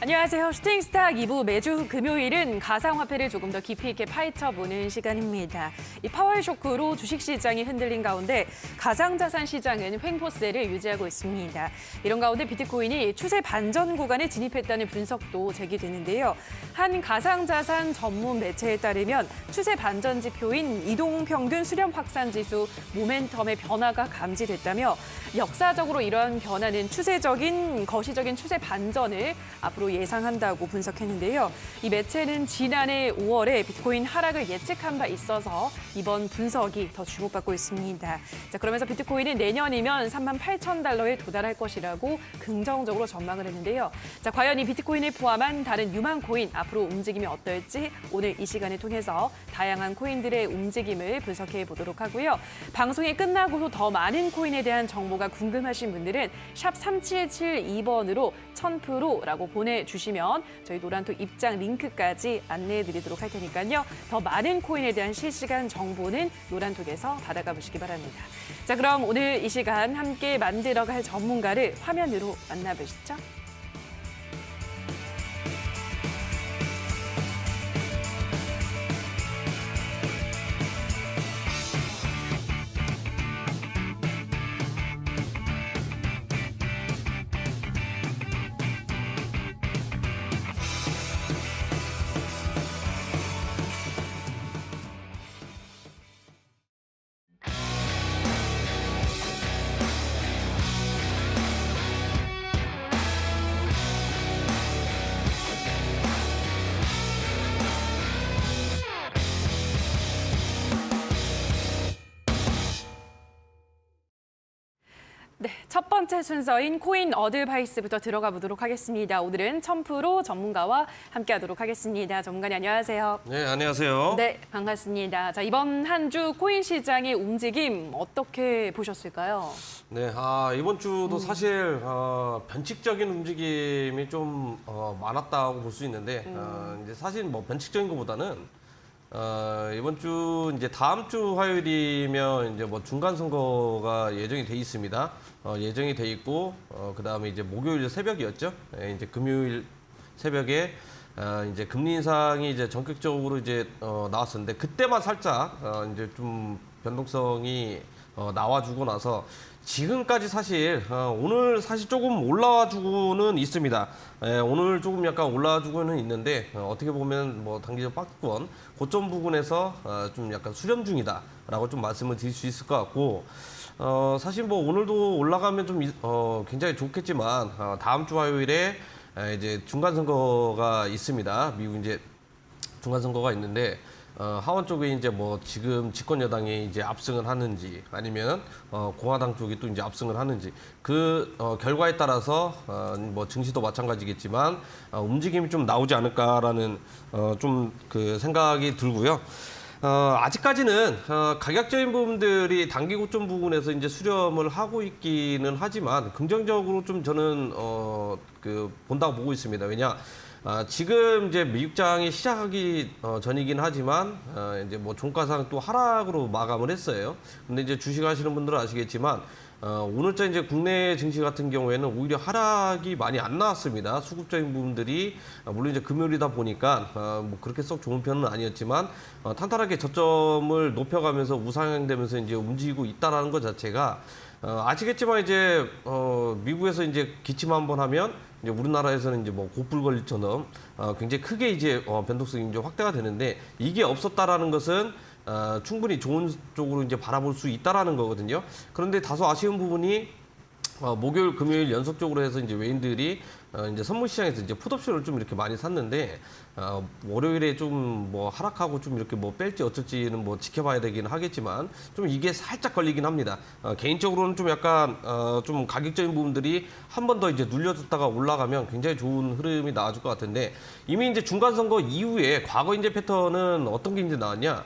안녕하세요. 슈팅스타 2부 매주 금요일은 가상화폐를 조금 더 깊이 있게 파헤쳐보는 시간입니다. 이 파월 쇼크로 주식시장이 흔들린 가운데 가상자산 시장은 횡보세를 유지하고 있습니다. 이런 가운데 비트코인이 추세 반전 구간에 진입했다는 분석도 제기되는데요. 한 가상자산 전문 매체에 따르면 추세 반전 지표인 이동평균 수렴 확산 지수 모멘텀의 변화가 감지됐다며 역사적으로 이러한 변화는 거시적인 추세 반전을 앞으로 예상한다고 분석했는데요. 이 매체는 지난해 5월에 비트코인 하락을 예측한 바 있어서 이번 분석이 더 주목받고 있습니다. 자, 그러면서 비트코인은 내년이면 38,000달러에 도달할 것이라고 긍정적으로 전망을 했는데요. 자, 과연 이 비트코인을 포함한 다른 유망 코인 앞으로 움직임이 어떨지 오늘 이 시간을 통해서 다양한 코인들의 움직임을 분석해 보도록 하고요. 방송이 끝나고도 더 많은 코인에 대한 정보가 궁금하신 분들은 샵 3772번으로 1000%라고 보내주시면 저희 노란톡 입장 링크까지 안내해드리도록 할 테니까요. 더 많은 코인에 대한 실시간 정보는 노란톡에서 받아가 보시기 바랍니다. 자, 그럼 오늘 이 시간 함께 만들어갈 전문가를 화면으로 만나보시죠. 네, 첫 번째 순서인 코인 어드바이스부터 들어가 보도록 하겠습니다. 오늘은 1000% 전문가와 함께하도록 하겠습니다. 전문가님 안녕하세요. 네, 안녕하세요. 네, 반갑습니다. 자, 이번 한 주 코인 시장의 움직임 어떻게 보셨을까요? 네, 이번 주도 사실 변칙적인 움직임이 좀 많았다고 볼 수 있는데 이제 사실 뭐 변칙적인 것보다는 이번 주 이제 다음 주 화요일이면 이제 뭐 중간 선거가 예정이 돼 있습니다. 예정이 돼 있고 그다음에 이제 목요일 새벽이었죠. 이제 금요일 새벽에 이제 금리 인상이 이제 전격적으로 이제 나왔었는데 그때만 살짝 이제 좀 변동성이 나와주고 나서 지금까지 사실 오늘 사실 조금 올라와주고는 있습니다. 오늘 조금 약간 올라와주고는 있는데 어떻게 보면 뭐 단기적 박스권 고점 부분에서 좀 약간 수렴 중이다라고 좀 말씀을 드릴 수 있을 것 같고 사실 뭐 오늘도 올라가면 좀 굉장히 좋겠지만 다음 주 화요일에 이제 중간 선거가 있습니다. 미국 이제 중간 선거가 있는데. 하원 쪽에 이제 뭐 지금 집권 여당이 이제 압승을 하는지 아니면 공화당 쪽이 또 이제 압승을 하는지 그 결과에 따라서 뭐 증시도 마찬가지겠지만 움직임이 좀 나오지 않을까라는 좀 그 생각이 들고요. 아직까지는 가격적인 부분들이 단기 고점 부분에서 이제 수렴을 하고 있기는 하지만 긍정적으로 좀 저는 그 본다고 보고 있습니다. 왜냐? 지금 이제 미국장이 시작하기 전이긴 하지만 이제 뭐 종가상 또 하락으로 마감을 했어요. 근데 이제 주식하시는 분들은 아시겠지만 오늘자 이제 국내 증시 같은 경우에는 오히려 하락이 많이 안 나왔습니다. 수급적인 부분들이 물론 이제 금요일이다 보니까 뭐 그렇게 썩 좋은 편은 아니었지만 탄탄하게 저점을 높여가면서 우상향되면서 이제 움직이고 있다라는 것 자체가 아시겠지만 이제 미국에서 이제 기침 한번 하면 이제 우리나라에서는 이제 뭐 고불권리처럼 굉장히 크게 이제 변동성이 이제 확대가 되는데 이게 없었다라는 것은 충분히 좋은 쪽으로 이제 바라볼 수 있다라는 거거든요. 그런데 다소 아쉬운 부분이 목요일, 금요일 연속적으로 해서 이제 외인들이 이제 선물 시장에서 이제 풋옵션을 좀 이렇게 많이 샀는데 월요일에 좀 뭐 하락하고 좀 이렇게 뭐 뺄지 어쩔지는 뭐 지켜봐야 되긴 하겠지만 좀 이게 살짝 걸리긴 합니다. 개인적으로는 좀 약간 좀 가격적인 부분들이 한 번 더 이제 눌려졌다가 올라가면 굉장히 좋은 흐름이 나와줄 것 같은데 이미 이제 중간 선거 이후에 과거 이제 패턴은 어떤 게 이제 나왔냐?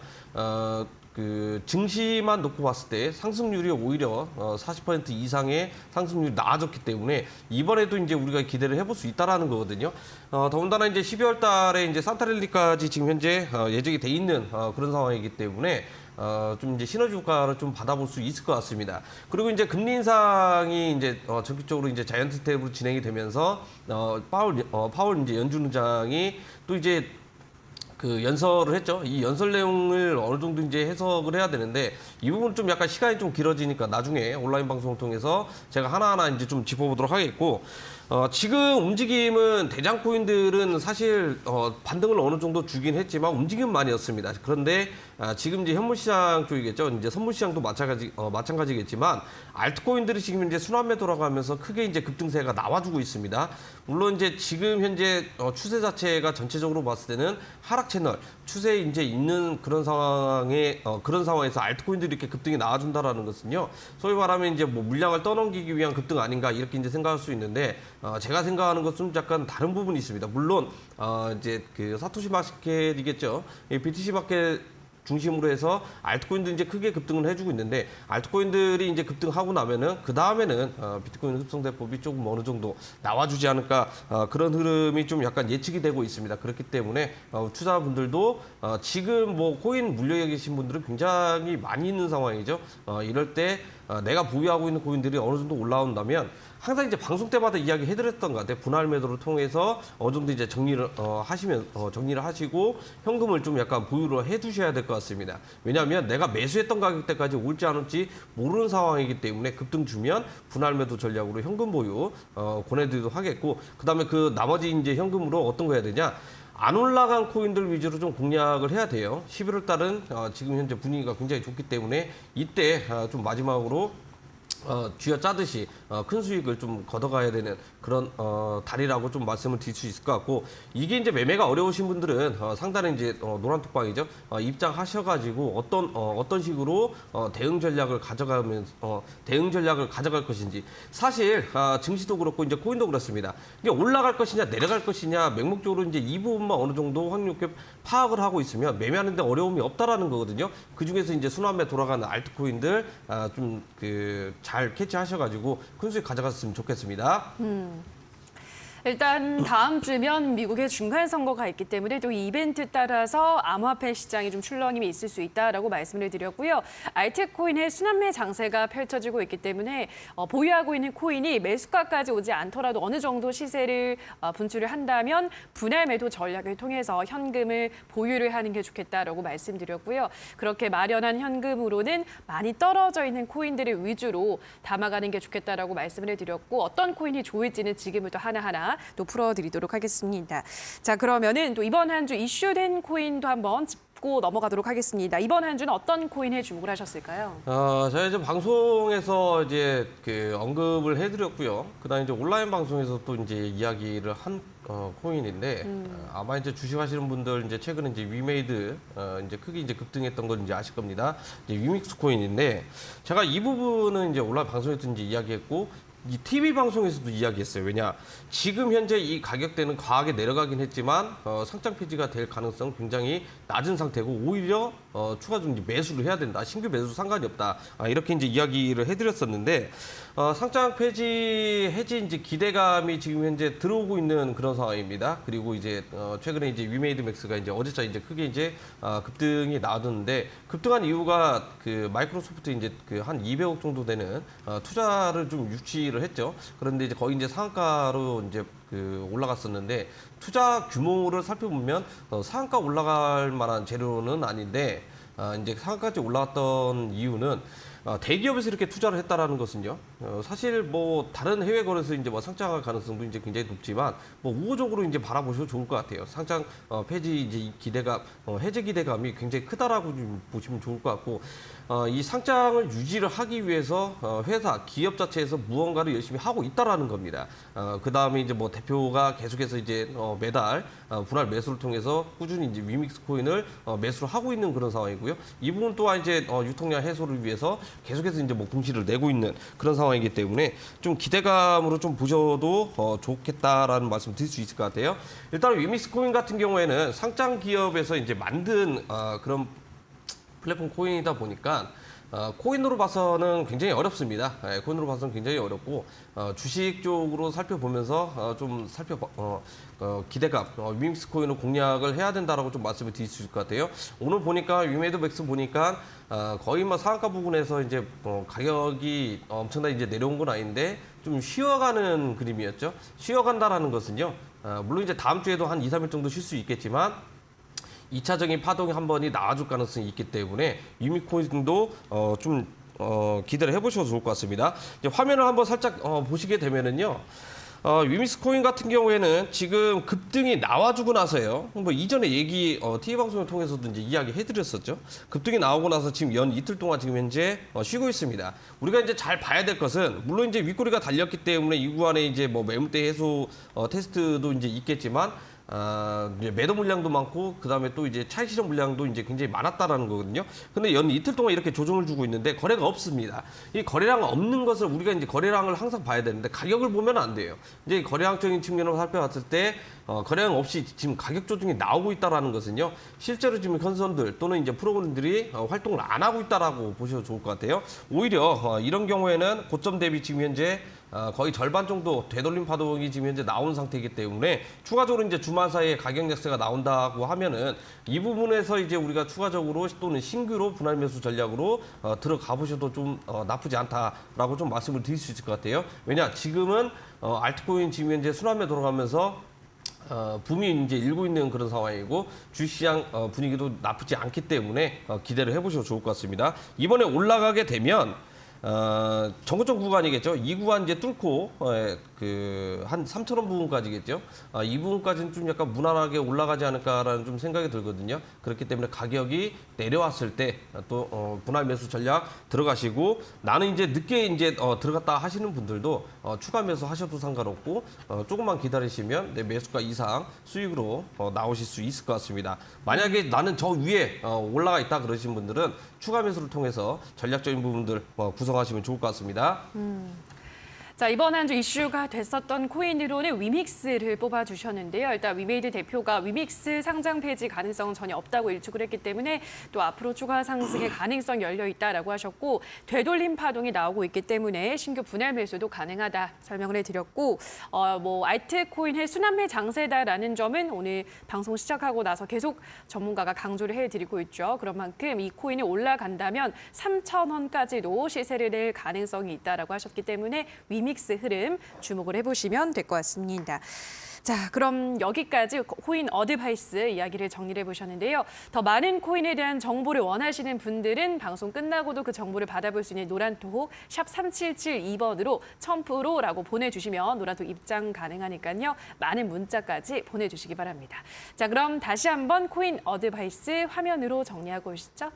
그 증시만 놓고 봤을 때 상승률이 오히려 40% 이상의 상승률이 나아졌기 때문에 이번에도 이제 우리가 기대를 해볼 수 있다라는 거거든요. 더군다나 이제 12월 달에 이제 산타랠리까지 지금 현재 예정이 돼 있는 그런 상황이기 때문에 좀 이제 시너지 효과를 좀 받아볼 수 있을 것 같습니다. 그리고 이제 금리 인상이 이제 전격적으로 이제 자이언트 스텝으로 진행이 되면서 파월 이제 연준 의장이 또 이제 그 연설을 했죠. 이 연설 내용을 어느 정도 이제 해석을 해야 되는데 이 부분 좀 약간 시간이 좀 길어지니까 나중에 온라인 방송을 통해서 제가 하나하나 이제 좀 짚어보도록 하겠고, 지금 움직임은 대장 코인들은 사실 반등을 어느 정도 주긴 했지만 움직임은 많이었습니다. 그런데 지금 이제 현물 시장 쪽이겠죠. 이제 선물 시장도 마찬가지겠지만 알트코인들이 지금 이제 순환매 돌아가면서 크게 이제 급등세가 나와주고 있습니다. 물론 이제 지금 현재 추세 자체가 전체적으로 봤을 때는 하락 채널 추세에 이제 있는 그런 상황에서 알트코인들이 이렇게 급등이 나와준다라는 것은요, 소위 말하면 이제 뭐 물량을 떠넘기기 위한 급등 아닌가 이렇게 이제 생각할 수 있는데, 제가 생각하는 것은 약간 다른 부분이 있습니다. 물론 이제 그 사토시 마켓이겠죠. 이 BTC 마켓 중심으로 해서 알트코인도 이제 크게 급등을 해주고 있는데, 알트코인들이 이제 급등하고 나면은 그 다음에는 비트코인 흡성대법이 조금 어느 정도 나와주지 않을까, 그런 흐름이 좀 약간 예측이 되고 있습니다. 그렇기 때문에 투자분들도 지금 뭐 코인 물려에 계신 분들은 굉장히 많이 있는 상황이죠. 이럴 때 내가 보유하고 있는 코인들이 어느 정도 올라온다면 항상 이제 방송 때마다 이야기 해드렸던 것 같아요. 분할 매도를 통해서 어느 정도 이제 정리를 하시고 현금을 좀 약간 보유를 해두셔야 될 것 같습니다. 왜냐하면 내가 매수했던 가격대까지 올지 안 올지 모르는 상황이기 때문에 급등 주면 분할 매도 전략으로 현금 보유 권해드리도록 하겠고, 그다음에 그 나머지 이제 현금으로 어떤 거 해야 되냐? 안 올라간 코인들 위주로 좀 공략을 해야 돼요. 11월 달은 지금 현재 분위기가 굉장히 좋기 때문에 이때 좀 마지막으로 쥐어 짜듯이 큰 수익을 좀 걷어가야 되는 그런 달이라고 좀 말씀을 드릴 수 있을 것 같고, 이게 이제 매매가 어려우신 분들은 상단에 이제 노란 톡방이죠. 입장하셔가지고 어떤 식으로 대응 전략을 가져갈 것인지. 사실 증시도 그렇고 이제 코인도 그렇습니다. 이게 올라갈 것이냐 내려갈 것이냐 맹목적으로 이제 이 부분만 어느 정도 확률 높게 파악을 하고 있으면 매매하는데 어려움이 없다라는 거거든요. 그 중에서 이제 순환매 돌아가는 알트코인들 좀 잘 캐치하셔가지고 큰 수익 가져갔으면 좋겠습니다. 일단 다음 주면 미국의 중간 선거가 있기 때문에 또 이 이벤트 따라서 암호화폐 시장이 좀 출렁임이 있을 수 있다라고 말씀을 드렸고요. 알트코인의 순환매 장세가 펼쳐지고 있기 때문에 보유하고 있는 코인이 매수가까지 오지 않더라도 어느 정도 시세를 분출을 한다면 분할 매도 전략을 통해서 현금을 보유를 하는 게 좋겠다라고 말씀드렸고요. 그렇게 마련한 현금으로는 많이 떨어져 있는 코인들을 위주로 담아가는 게 좋겠다라고 말씀을 드렸고, 어떤 코인이 좋을지는 지금부터 하나하나 또 풀어드리도록 하겠습니다. 자, 그러면은 또 이번 한 주 이슈된 코인도 한번 짚고 넘어가도록 하겠습니다. 이번 한 주는 어떤 코인에 주목을 하셨을까요? 저희 이제 방송에서 이제 그 언급을 해드렸고요. 그다음에 이제 온라인 방송에서 또 이제 이야기를 한 코인인데, 아마 이제 주식하시는 분들 이제 최근에 이제 위메이드 이제 크게 이제 급등했던 건 이제 아실 겁니다. 이제 위믹스 코인인데, 제가 이 부분은 이제 온라인 방송에서 이제 이야기했고, 이 TV 방송에서도 이야기했어요. 왜냐, 지금 현재 이 가격대는 과하게 내려가긴 했지만 상장 폐지가 될 가능성은 굉장히 낮은 상태고, 오히려 추가적으로 매수를 해야 된다. 신규 매수 상관이 없다. 이렇게 이제 이야기를 해드렸었는데, 상장 폐지 해지 이제 기대감이 지금 현재 들어오고 있는 그런 상황입니다. 그리고 이제 최근에 이제 위메이드 맥스가 이제 어제자 이제 크게 이제 급등이 나왔는데, 급등한 이유가 그 마이크로소프트 이제 그 한 200억 정도 되는 투자를 좀 유치를 했죠. 그런데 이제 거의 이제 상한가로 이제 그 올라갔었는데, 투자 규모를 살펴보면 상한가 올라갈 만한 재료는 아닌데, 이제 상한가까지 올라갔던 이유는 대기업에서 이렇게 투자를 했다라는 것은요, 사실 뭐 다른 해외 거래소 이제 뭐 상장할 가능성도 이제 굉장히 높지만 뭐 우호적으로 이제 바라보셔도 좋을 것 같아요. 상장 폐지 이제 기대감, 해제 기대감이 굉장히 크다라고 좀 보시면 좋을 것 같고, 이 상장을 유지를 하기 위해서 회사, 기업 자체에서 무언가를 열심히 하고 있다라는 겁니다. 그 다음에 이제 뭐 대표가 계속해서 이제 매달 분할 매수를 통해서 꾸준히 이제 위믹스 코인을 매수를 하고 있는 그런 상황이고요. 이 부분 또한 이제 유통량 해소를 위해서 계속해서 이제 뭐 공시를 내고 있는 그런 상황이기 때문에 좀 기대감으로 좀 보셔도 좋겠다라는 말씀 드릴 수 있을 것 같아요. 일단 위믹스 코인 같은 경우에는 상장 기업에서 이제 만든 그런 플랫폼 코인이다 보니까 코인으로 봐서는 굉장히 어렵습니다. 코인으로 봐서는 굉장히 어렵고 주식 쪽으로 살펴보면서 기대감, 위믹스 코인을 공략을 해야 된다라고 좀 말씀을 드릴 수 있을 것 같아요. 오늘 보니까 위메드맥스 보니까 거의 뭐 상한가 부분에서 이제 가격이 엄청나게 이제 내려온 건 아닌데 좀 쉬어가는 그림이었죠. 쉬어간다라는 것은요. 물론 이제 다음 주에도 한 2, 3일 정도 쉴 수 있겠지만 2차적인 파동이 한 번이 나와줄 가능성이 있기 때문에 유미코인도 좀 기대를 해보셔도 좋을 것 같습니다. 이제 화면을 한번 살짝 보시게 되면은요. 위믹스 코인 같은 경우에는 지금 급등이 나와주고 나서요. 뭐 이전에 TV 방송을 통해서도 이제 이야기 해드렸었죠. 급등이 나오고 나서 지금 연 이틀 동안 지금 현재 쉬고 있습니다. 우리가 이제 잘 봐야 될 것은 물론 이제 윗꼬리가 달렸기 때문에 이 구간에 이제 뭐 매물대 해소 테스트도 이제 있겠지만. 이제 매도 물량도 많고 그다음에 또 이제 차익 실현 물량도 이제 굉장히 많았다라는 거거든요. 근데 연 이틀 동안 이렇게 조정을 주고 있는데 거래가 없습니다. 이 거래량 없는 것을 우리가 이제 거래량을 항상 봐야 되는데 가격을 보면 안 돼요. 이제 거래량적인 측면으로 살펴봤을 때 거래량 없이 지금 가격 조정이 나오고 있다라는 것은요. 실제로 지금 컨설들 또는 이제 프로그램들이 활동을 안 하고 있다라고 보셔도 좋을 것 같아요. 오히려 이런 경우에는 고점 대비 지금 현재 거의 절반 정도 되돌림 파동이 지금 현재 나온 상태이기 때문에 추가적으로 이제 주말 사이에 가격 약세가 나온다고 하면은 이 부분에서 이제 우리가 추가적으로 또는 신규로 분할 매수 전략으로 들어가 보셔도 좀 나쁘지 않다라고 좀 말씀을 드릴 수 있을 것 같아요. 왜냐 지금은 알트코인 지금 현재 순환매 돌아가면서 붐이 이제 일고 있는 그런 상황이고 주시장 분위기도 나쁘지 않기 때문에 기대를 해보셔도 좋을 것 같습니다. 이번에 올라가게 되면 정고점 구간이겠죠. 이 구간 이제 뚫고 한 3,000원 부분까지겠죠. 이 부분까지는 좀 약간 무난하게 올라가지 않을까라는 좀 생각이 들거든요. 그렇기 때문에 가격이 내려왔을 때 또 분할 매수 전략 들어가시고 나는 이제 늦게 이제 들어갔다 하시는 분들도 추가 매수 하셔도 상관없고 조금만 기다리시면 내 매수가 이상 수익으로 나오실 수 있을 것 같습니다. 만약에 나는 저 위에 올라가 있다 그러신 분들은 추가 매수를 통해서 전략적인 부분들 구성하시면 좋을 것 같습니다. 자, 이번 한 주 이슈가 됐었던 코인으로는 위믹스를 뽑아주셨는데요. 일단 위메이드 대표가 위믹스 상장 폐지 가능성은 전혀 없다고 일축을 했기 때문에 또 앞으로 추가 상승의 가능성이 열려 있다라고 하셨고 되돌림 파동이 나오고 있기 때문에 신규 분할 매수도 가능하다 설명을 해드렸고 뭐 알트코인의 순환매 장세다라는 점은 오늘 방송 시작하고 나서 계속 전문가가 강조를 해드리고 있죠. 그런 만큼 이 코인이 올라간다면 3,000원까지도 시세를 낼 가능성이 있다라고 하셨기 때문에 위믹스 흐름 주목을 해보시면 될 것 같습니다. 자, 그럼 여기까지 코인 어드바이스 이야기를 정리를 해보셨는데요. 더 많은 코인에 대한 정보를 원하시는 분들은 방송 끝나고도 그 정보를 받아볼 수 있는 노란톡 샵 3772번으로 1000%라고 보내주시면 노란톡 입장 가능하니까요. 많은 문자까지 보내주시기 바랍니다. 자, 그럼 다시 한번 코인 어드바이스 화면으로 정리하고 오시죠.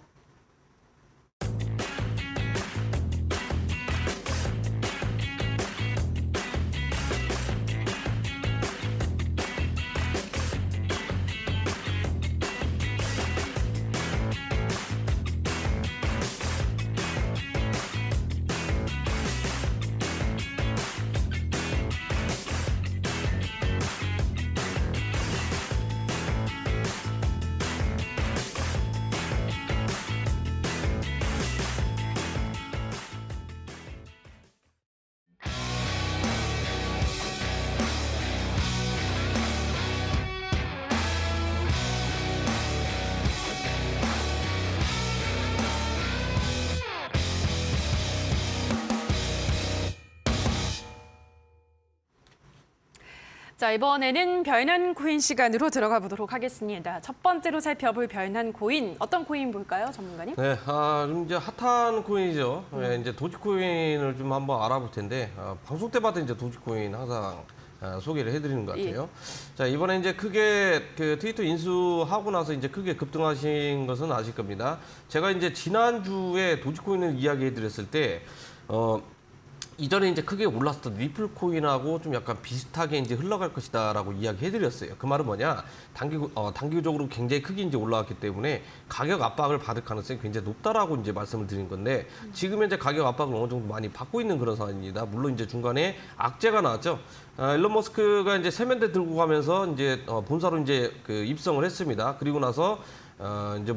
자, 이번에는 별난 코인 시간으로 들어가 보도록 하겠습니다. 첫 번째로 살펴볼 별난 코인, 어떤 코인 볼까요, 전문가님? 네, 좀 이제 핫한 코인이죠. 네, 이제 도지코인을 좀 한번 알아볼 텐데 방송 때마다 이제 도지코인 항상 소개를 해드리는 것 같아요. 예. 자, 이번에 이제 크게 그 트위터 인수하고 나서 이제 크게 급등하신 것은 아실 겁니다. 제가 이제 지난주에 도지코인을 이야기해드렸을 때 이전에 이제 크게 올랐었던 리플 코인하고 좀 약간 비슷하게 이제 흘러갈 것이다라고 이야기해드렸어요. 그 말은 뭐냐? 단기적으로 굉장히 크게 이제 올라왔기 때문에 가격 압박을 받을 가능성이 굉장히 높다라고 이제 말씀을 드린 건데 지금 현재 가격 압박을 어느 정도 많이 받고 있는 그런 상황입니다. 물론 이제 중간에 악재가 나왔죠. 일론 머스크가 이제 세면대 들고 가면서 이제 본사로 이제 그 입성을 했습니다. 그리고 나서 이제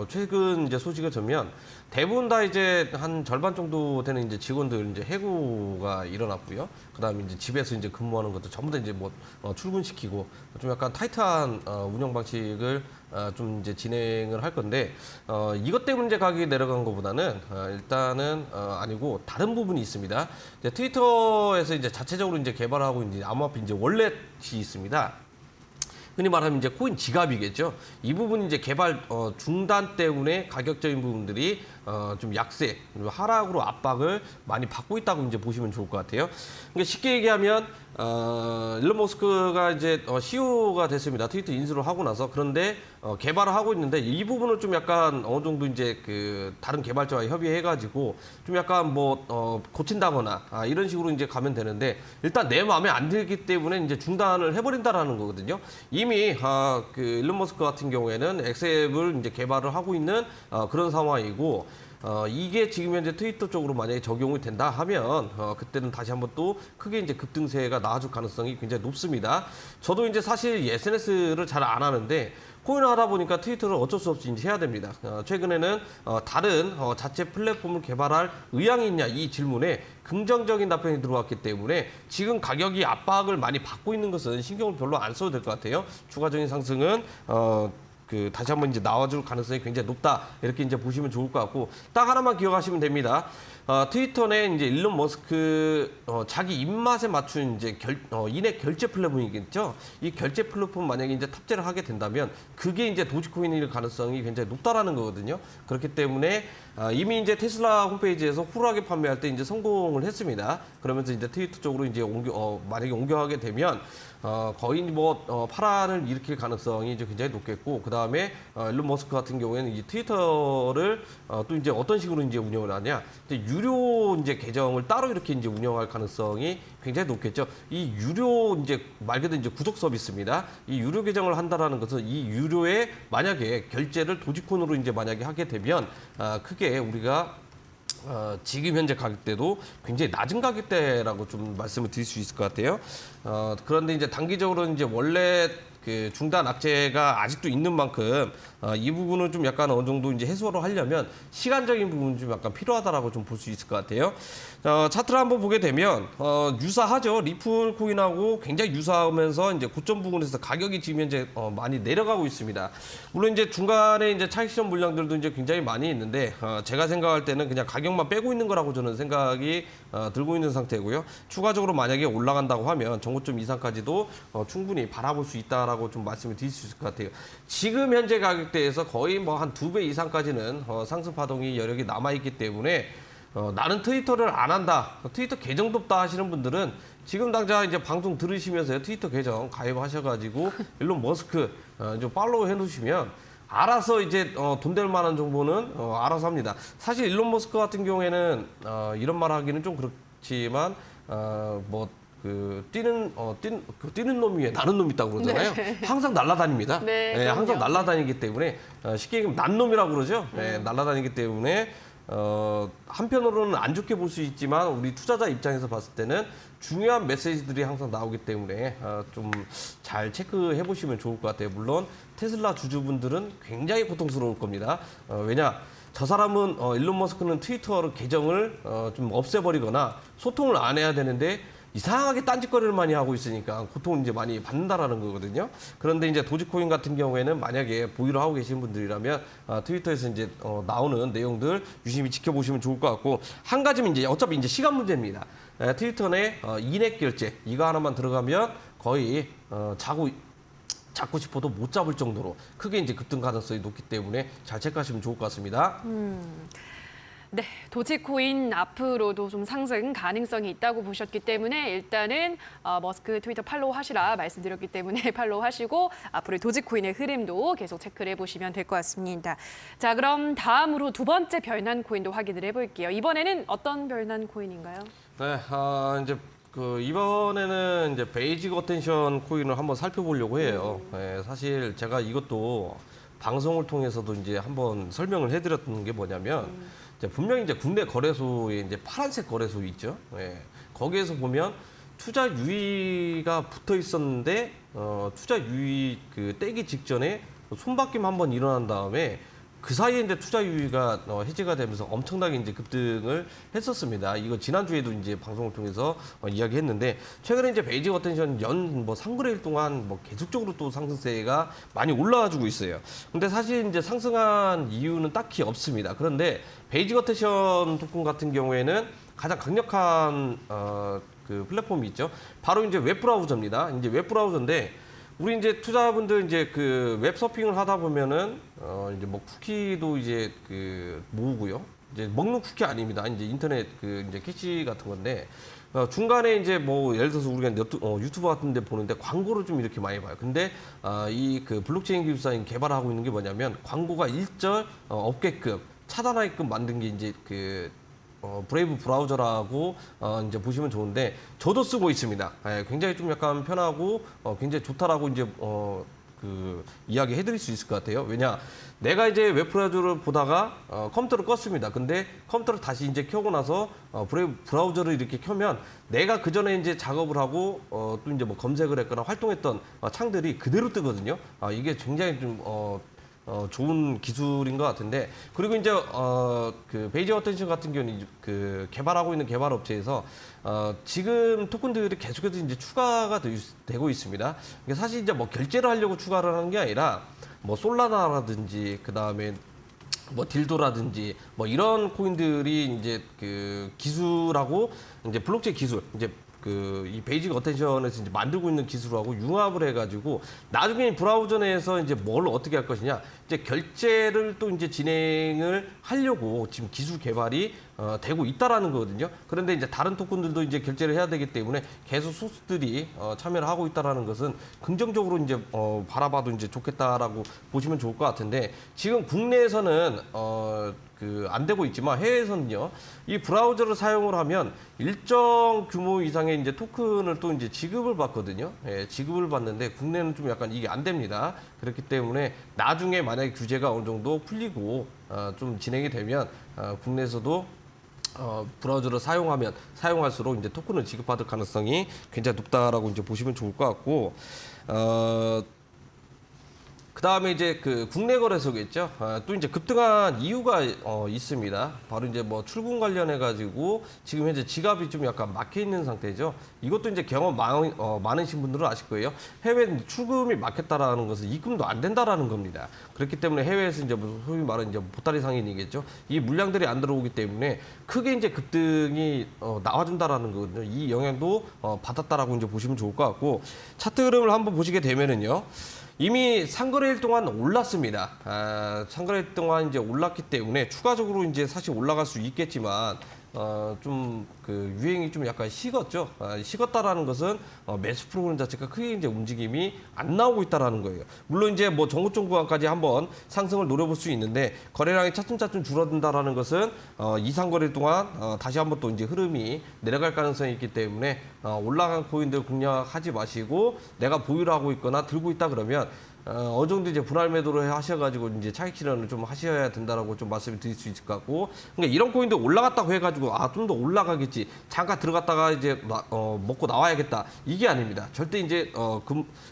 최근 이제 소식을 전면 대부분 다 이제 한 절반 정도 되는 이제 직원들 이제 해고가 일어났고요. 그다음에 이제 집에서 이제 근무하는 것도 전부 다 이제 출근시키고 좀 약간 타이트한 운영 방식을 좀 이제 진행을 할 건데 이것 때문에 이제 가격이 내려간 것보다는 일단은 아니고 다른 부분이 있습니다. 이제 트위터에서 이제 자체적으로 이제 개발하고 있는 암호화폐 이제 월렛이 있습니다. 흔히 말하면 이제 코인 지갑이겠죠. 이 부분이 이제 개발 중단 때문에 가격적인 부분들이 좀 약세, 하락으로 압박을 많이 받고 있다고 이제 보시면 좋을 것 같아요. 그러니까 쉽게 얘기하면 일론 머스크가 이제 CEO가 됐습니다. 트위터 인수를 하고 나서. 그런데 개발을 하고 있는데 이 부분을 좀 약간 어느 정도 이제 그 다른 개발자와 협의해가지고 좀 약간 고친다거나 이런 식으로 이제 가면 되는데 일단 내 마음에 안 들기 때문에 이제 중단을 해버린다라는 거거든요. 이미 그 일론 머스크 같은 경우에는 엑스앱을 이제 개발을 하고 있는 그런 상황이고. 이게 지금 현재 트위터 쪽으로 만약에 적용이 된다 하면 그때는 다시 한번 또 크게 이제 급등세가 나와줄 가능성이 굉장히 높습니다. 저도 이제 사실 SNS를 잘 안 하는데 코인을 하다 보니까 트위터를 어쩔 수 없이 이제 해야 됩니다. 최근에는 다른 자체 플랫폼을 개발할 의향이 있냐 이 질문에 긍정적인 답변이 들어왔기 때문에 지금 가격이 압박을 많이 받고 있는 것은 신경을 별로 안 써도 될 것 같아요. 추가적인 상승은 다시 한번 이제 나와줄 가능성이 굉장히 높다. 이렇게 이제 보시면 좋을 것 같고, 딱 하나만 기억하시면 됩니다. 트위터 내 이제 일론 머스크, 자기 입맛에 맞춘 이제 인액 결제 플랫폼이겠죠. 이 결제 플랫폼 만약에 이제 탑재를 하게 된다면 그게 이제 도지코인일 가능성이 굉장히 높다라는 거거든요. 그렇기 때문에 이미 이제 테슬라 홈페이지에서 후하게 판매할 때 이제 성공을 했습니다. 그러면서 이제 트위터 쪽으로 이제 만약에 옮겨가게 되면 거의 파란을 일으킬 가능성이 이제 굉장히 높겠고, 그 다음에 일론 머스크 같은 경우에는 이 트위터를 또 이제 어떤 식으로 이제 운영을 하냐, 이제 유료 이제 계정을 따로 이렇게 이제 운영할 가능성이 굉장히 높겠죠. 이 유료 이제 말 그대로 이제 구독 서비스입니다. 이 유료 계정을 한다라는 것은 이 유료에 만약에 결제를 도지코인으로 이제 만약에 하게 되면 크게 우리가 지금 현재 가격대도 굉장히 낮은 가격대라고 좀 말씀을 드릴 수 있을 것 같아요. 그런데 이제 단기적으로 이제 원래 그 중단 악재가 아직도 있는 만큼 이 부분을 좀 약간 어느 정도 이제 해소를 하려면 시간적인 부분이 좀 약간 필요하다라고 좀 볼 수 있을 것 같아요. 차트를 한번 보게 되면 유사하죠. 리플 코인하고 굉장히 유사하면서 이제 고점 부분에서 가격이 지금 현재 많이 내려가고 있습니다. 물론 이제 중간에 이제 차익 실현 물량들도 이제 굉장히 많이 있는데 제가 생각할 때는 그냥 가격만 빼고 있는 거라고 저는 생각이 들고 있는 상태고요. 추가적으로 만약에 올라간다고 하면 정고점 이상까지도 충분히 바라볼 수 있다라고 좀 말씀을 드릴 수 있을 것 같아요. 지금 현재 가격대에서 거의 한 2배 이상까지는 상승 파동이 여력이 남아 있기 때문에 나는 트위터를 안 한다, 트위터 계정도 없다 하시는 분들은 지금 당장 이제 방송 들으시면서 트위터 계정 가입하셔가지고 일론 머스크 좀 팔로우 해놓으시면 알아서 이제 돈 될 만한 정보는 알아서 합니다. 사실 일론 머스크 같은 경우에는 이런 말 하기는 좀 그렇지만 뛰는 놈 위에 나는 놈 있다고 그러잖아요. 네. 항상 날아다닙니다. 네, 네, 항상 그럼요. 날아다니기 때문에 쉽게 얘기하면 난놈이라고 그러죠. 네, 날아다니기 때문에 한편으로는 안 좋게 볼 수 있지만 우리 투자자 입장에서 봤을 때는 중요한 메시지들이 항상 나오기 때문에 좀 잘 체크해 보시면 좋을 것 같아요. 물론 테슬라 주주분들은 굉장히 고통스러울 겁니다. 왜냐? 저 사람은 일론 머스크는 트위터 계정을 좀 없애버리거나 소통을 안 해야 되는데 이상하게 딴짓거리를 많이 하고 있으니까 고통을 이제 많이 받는다라는 거거든요. 그런데 이제 도지코인 같은 경우에는 만약에 보유를 하고 계신 분들이라면 트위터에서 이제 나오는 내용들 유심히 지켜보시면 좋을 것 같고, 한 가지는 이제 어차피 이제 시간 문제입니다. 트위터 내 인액 결제 이거 하나만 들어가면 거의 잡고 싶어도 못 잡을 정도로 크게 이제 급등 가능성이 높기 때문에 잘 체크하시면 좋을 것 같습니다. 네, 도지코인 앞으로도 좀 상승 가능성이 있다고 보셨기 때문에 일단은 머스크 트위터 팔로우 하시라 말씀드렸기 때문에 팔로우 하시고 앞으로 도지코인의 흐름도 계속 체크를 해보시면 될 것 같습니다. 자, 그럼 다음으로 두 번째 별난 코인도 확인을 해볼게요. 이번에는 어떤 별난 코인인가요? 네, 이제 이번에는 이제 베이직 어텐션 코인을 한번 살펴보려고 해요. 네, 사실 제가 이것도 방송을 통해서도 이제 한번 설명을 해드렸던 게 뭐냐면, 이제 분명히 이제 국내 거래소에 이제 파란색 거래소 있죠. 예. 거기에서 보면 투자 유의가 붙어 있었는데 투자 유의 떼기 직전에 손바뀜 한번 일어난 다음에 그 사이에 이제 투자 유의가 해제가 되면서 엄청나게 이제 급등을 했었습니다. 이거 지난주에도 이제 방송을 통해서 이야기했는데 최근에 이제 베이직 어텐션 연 뭐 3거래일 동안 뭐 계속적으로 또 상승세가 많이 올라와주고 있어요. 근데 사실 이제 상승한 이유는 딱히 없습니다. 그런데 베이직 어텐션 토큰 같은 경우에는 가장 강력한 그 플랫폼이 있죠. 바로 이제 웹 브라우저입니다. 이제 웹 브라우저인데 우리 이제 투자자분들 이제 그 웹 서핑을 하다 보면은 이제 뭐 쿠키도 이제 그 모으고요. 이제 먹는 쿠키 아닙니다. 이제 인터넷 그 이제 캐시 같은 건데 중간에 이제 뭐 예를 들어서 우리가 유튜브 같은 데 보는데 광고를 좀 이렇게 많이 봐요. 근데 이 그 블록체인 기술사인 개발하고 있는 게 뭐냐면 광고가 일절 없게끔 차단하게끔 만든 게 이제 그 브레이브 브라우저라고 이제 보시면 좋은데 저도 쓰고 있습니다. 예, 굉장히 좀 약간 편하고 굉장히 좋다라고 이제 그 이야기 해드릴 수 있을 것 같아요. 왜냐 내가 이제 웹 브라우저를 보다가 컴퓨터를 껐습니다. 근데 컴퓨터를 다시 이제 켜고 나서 브레이브 브라우저를 이렇게 켜면 내가 그 전에 이제 작업을 하고 또 이제 뭐 검색을 했거나 활동했던 창들이 그대로 뜨거든요. 이게 굉장히 좀 좋은 기술인 것 같은데 그리고 이제 그 베이직 어텐션 같은 경우는 그 개발하고 있는 개발 업체에서 지금 토큰들이 계속해서 이제 추가가 되고 있습니다. 이게 사실 이제 뭐 결제를 하려고 추가를 하는 게 아니라 뭐 솔라나라든지 그 다음에 뭐 딜도라든지 뭐 이런 코인들이 이제 그 기술하고 이제 블록체인 기술 이제 그 이 베이직 어텐션에서 이제 만들고 있는 기술하고 융합을 해가지고 나중에 브라우저 내에서 이제 뭘 어떻게 할 것이냐 이제 결제를 또 이제 진행을 하려고 지금 기술 개발이 되고 있다라는 거거든요. 그런데 이제 다른 토큰들도 이제 결제를 해야 되기 때문에 계속 소스들이 참여를 하고 있다라는 것은 긍정적으로 이제 바라봐도 이제 좋겠다라고 보시면 좋을 것 같은데 지금 국내에서는 그 안 되고 있지만 해외에서는요 이 브라우저를 사용을 하면 일정 규모 이상의 이제 토큰을 또 이제 지급을 받거든요. 예, 지급을 받는데 국내는 좀 약간 이게 안 됩니다. 그렇기 때문에 나중에 만약에 규제가 어느 정도 풀리고 좀 진행이 되면 국내에서도 브라우저를 사용하면 사용할수록 이제 토큰을 지급받을 가능성이 굉장히 높다라고 이제 보시면 좋을 것 같고 그 다음에 이제 그 국내 거래소겠죠. 또 이제 급등한 이유가 있습니다. 바로 이제 뭐 출금 관련해 가지고 지금 현재 지갑이 좀 약간 막혀 있는 상태죠. 이것도 이제 경험 많으신 분들은 아실 거예요. 해외 출금이 막혔다라는 것은 입금도 안 된다라는 겁니다. 그렇기 때문에 해외에서 이제 소위 말하는 이제 보따리 상인이겠죠. 이 물량들이 안 들어오기 때문에 크게 이제 급등이 나와준다라는 거거든요. 이 영향도 받았다라고 이제 보시면 좋을 것 같고 차트 흐름을 한번 보시게 되면은요. 이미 상거래일 동안 올랐습니다. 상거래일 동안 이제 올랐기 때문에 추가적으로 이제 사실 올라갈 수 있겠지만 좀 그 유행이 좀 약간 식었죠. 식었다라는 것은 매수 프로그램 자체가 크게 이제 움직임이 안 나오고 있다라는 거예요. 물론 이제 뭐 정고점 구간까지 한번 상승을 노려볼 수 있는데 거래량이 차츰차츰 줄어든다라는 것은 이상거래 동안 다시 한번 또 이제 흐름이 내려갈 가능성이 있기 때문에 올라간 코인들 공략하지 마시고 내가 보유를 하고 있거나 들고 있다 그러면 어느 정도 이제 분할 매도를 하셔가지고 이제 차익 실현을 좀 하셔야 된다라고 좀 말씀을 드릴 수 있을 것 같고, 그러니까 이런 코인도 올라갔다고 해가지고 좀 더 올라가겠지 잠깐 들어갔다가 이제 먹고 나와야겠다 이게 아닙니다. 절대 이제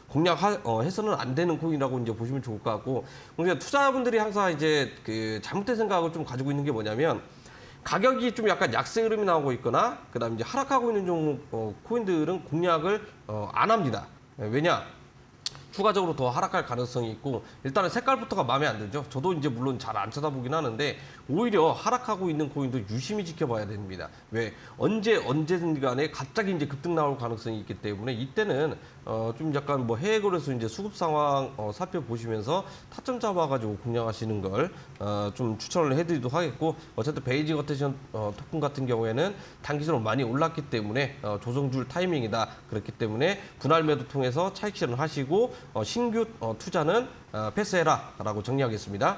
공략해서는 안 되는 코인이라고 이제 보시면 좋을 것 같고, 그러니까 투자자분들이 항상 이제 그 잘못된 생각을 좀 가지고 있는 게 뭐냐면. 가격이 좀 약간 약세 흐름이 나오고 있거나 그다음 이제 하락하고 있는 종목 코인들은 공략을 안 합니다. 왜냐? 추가적으로 더 하락할 가능성이 있고 일단은 색깔부터가 마음에 안 들죠. 저도 이제 물론 잘 안 쳐다보긴 하는데 오히려 하락하고 있는 코인도 유심히 지켜봐야 됩니다. 왜 언제든지 간에 갑자기 이제 급등 나올 가능성이 있기 때문에 이때는 좀 약간 뭐 해외 거래소 이제 수급 상황 살펴보시면서 타점 잡아가지고 공략하시는 걸 좀 추천을 해드리도록 하겠고, 어쨌든 베이직 어텐션 토큰 같은 경우에는 단기적으로 많이 올랐기 때문에 조정줄 타이밍이다. 그렇기 때문에 분할 매도 통해서 차익 실현을 하시고 신규 투자는 패스해라라고 정리하겠습니다.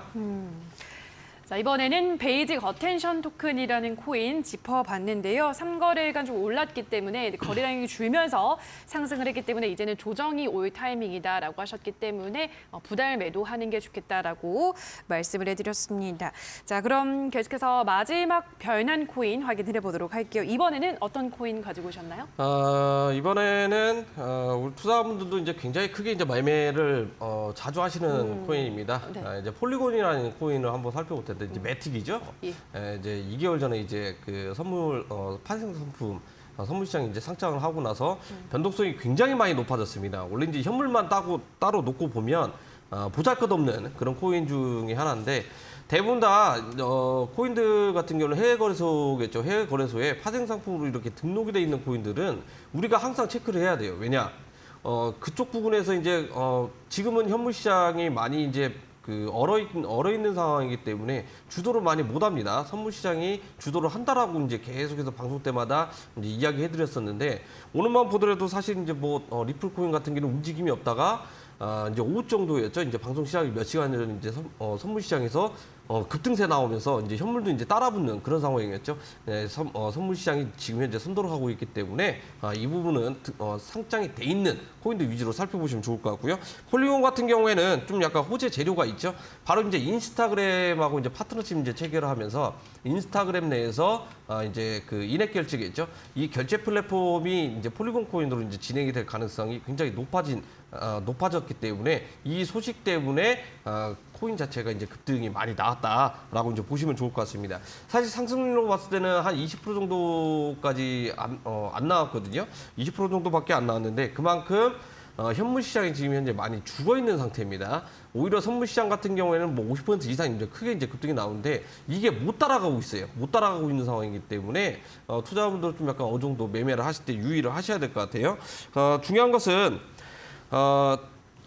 자, 이번에는 베이직 어텐션 토큰이라는 코인 짚어봤는데요. 3거래일간 좀 올랐기 때문에 거래량이 줄면서 상승을 했기 때문에 이제는 조정이 올 타이밍이다라고 하셨기 때문에 부달 매도하는 게 좋겠다라고 말씀을 해드렸습니다. 자, 그럼 계속해서 마지막 별난 코인 확인을 해보도록 할게요. 이번에는 어떤 코인 가지고 오셨나요? 이번에는 우리 투자자분들도 이제 굉장히 크게 이제 매매를 자주 하시는 코인입니다. 네. 이제 폴리곤이라는 코인을 한번 살펴볼 텐데 이제 매틱이죠. 예. 이제 2개월 전에 이제 그 선물 파생 상품 선물 시장에 이제 상장을 하고 나서 변동성이 굉장히 많이 높아졌습니다. 원래 이제 현물만 따로 놓고 보면 보잘것없는 그런 코인 중에 하나인데 대부분 다 코인들 같은 경우는 해외 거래소겠죠. 해외 거래소에 파생 상품으로 이렇게 등록이 돼 있는 코인들은 우리가 항상 체크를 해야 돼요. 왜냐? 그쪽 부분에서 이제 지금은 현물 시장이 많이 이제 그 얼어 있는 상황이기 때문에 주도를 많이 못 합니다. 선물 시장이 주도를 한다라고 이제 계속해서 방송 때마다 이제 이야기해 드렸었는데 오늘만 보더라도 사실 이제 뭐 리플 코인 같은 경우는 움직임이 없다가 이제 오후 정도였죠. 이제 방송 시작이 몇 시간 전 이제 선물 시장에서 급등세 나오면서 이제 현물도 이제 따라붙는 그런 상황이었죠. 네, 선물 시장이 지금 현재 선도를 하고 있기 때문에 이 부분은 상장이 돼 있는 코인들 위주로 살펴보시면 좋을 것 같고요. 폴리곤 같은 경우에는 좀 약간 호재 재료가 있죠. 바로 이제 인스타그램하고 이제 파트너십 이제 체결을 하면서 인스타그램 내에서 이제 그 인앱 결제겠죠. 이 결제 플랫폼이 이제 폴리곤 코인으로 이제 진행이 될 가능성이 굉장히 높아졌기 때문에 이 소식 때문에 코인 자체가 이제 급등이 많이 나왔다라고 이제 보시면 좋을 것 같습니다. 사실 상승률로 봤을 때는 한 20% 정도까지 안 나왔거든요. 20% 정도밖에 안 나왔는데 그만큼 현물 시장이 지금 현재 많이 죽어 있는 상태입니다. 오히려 선물 시장 같은 경우에는 뭐 50% 이상 이제 크게 이제 급등이 나오는데 이게 못 따라가고 있어요. 못 따라가고 있는 상황이기 때문에 투자자분들 좀 약간 어느 정도 매매를 하실 때 유의를 하셔야 될 것 같아요. 중요한 것은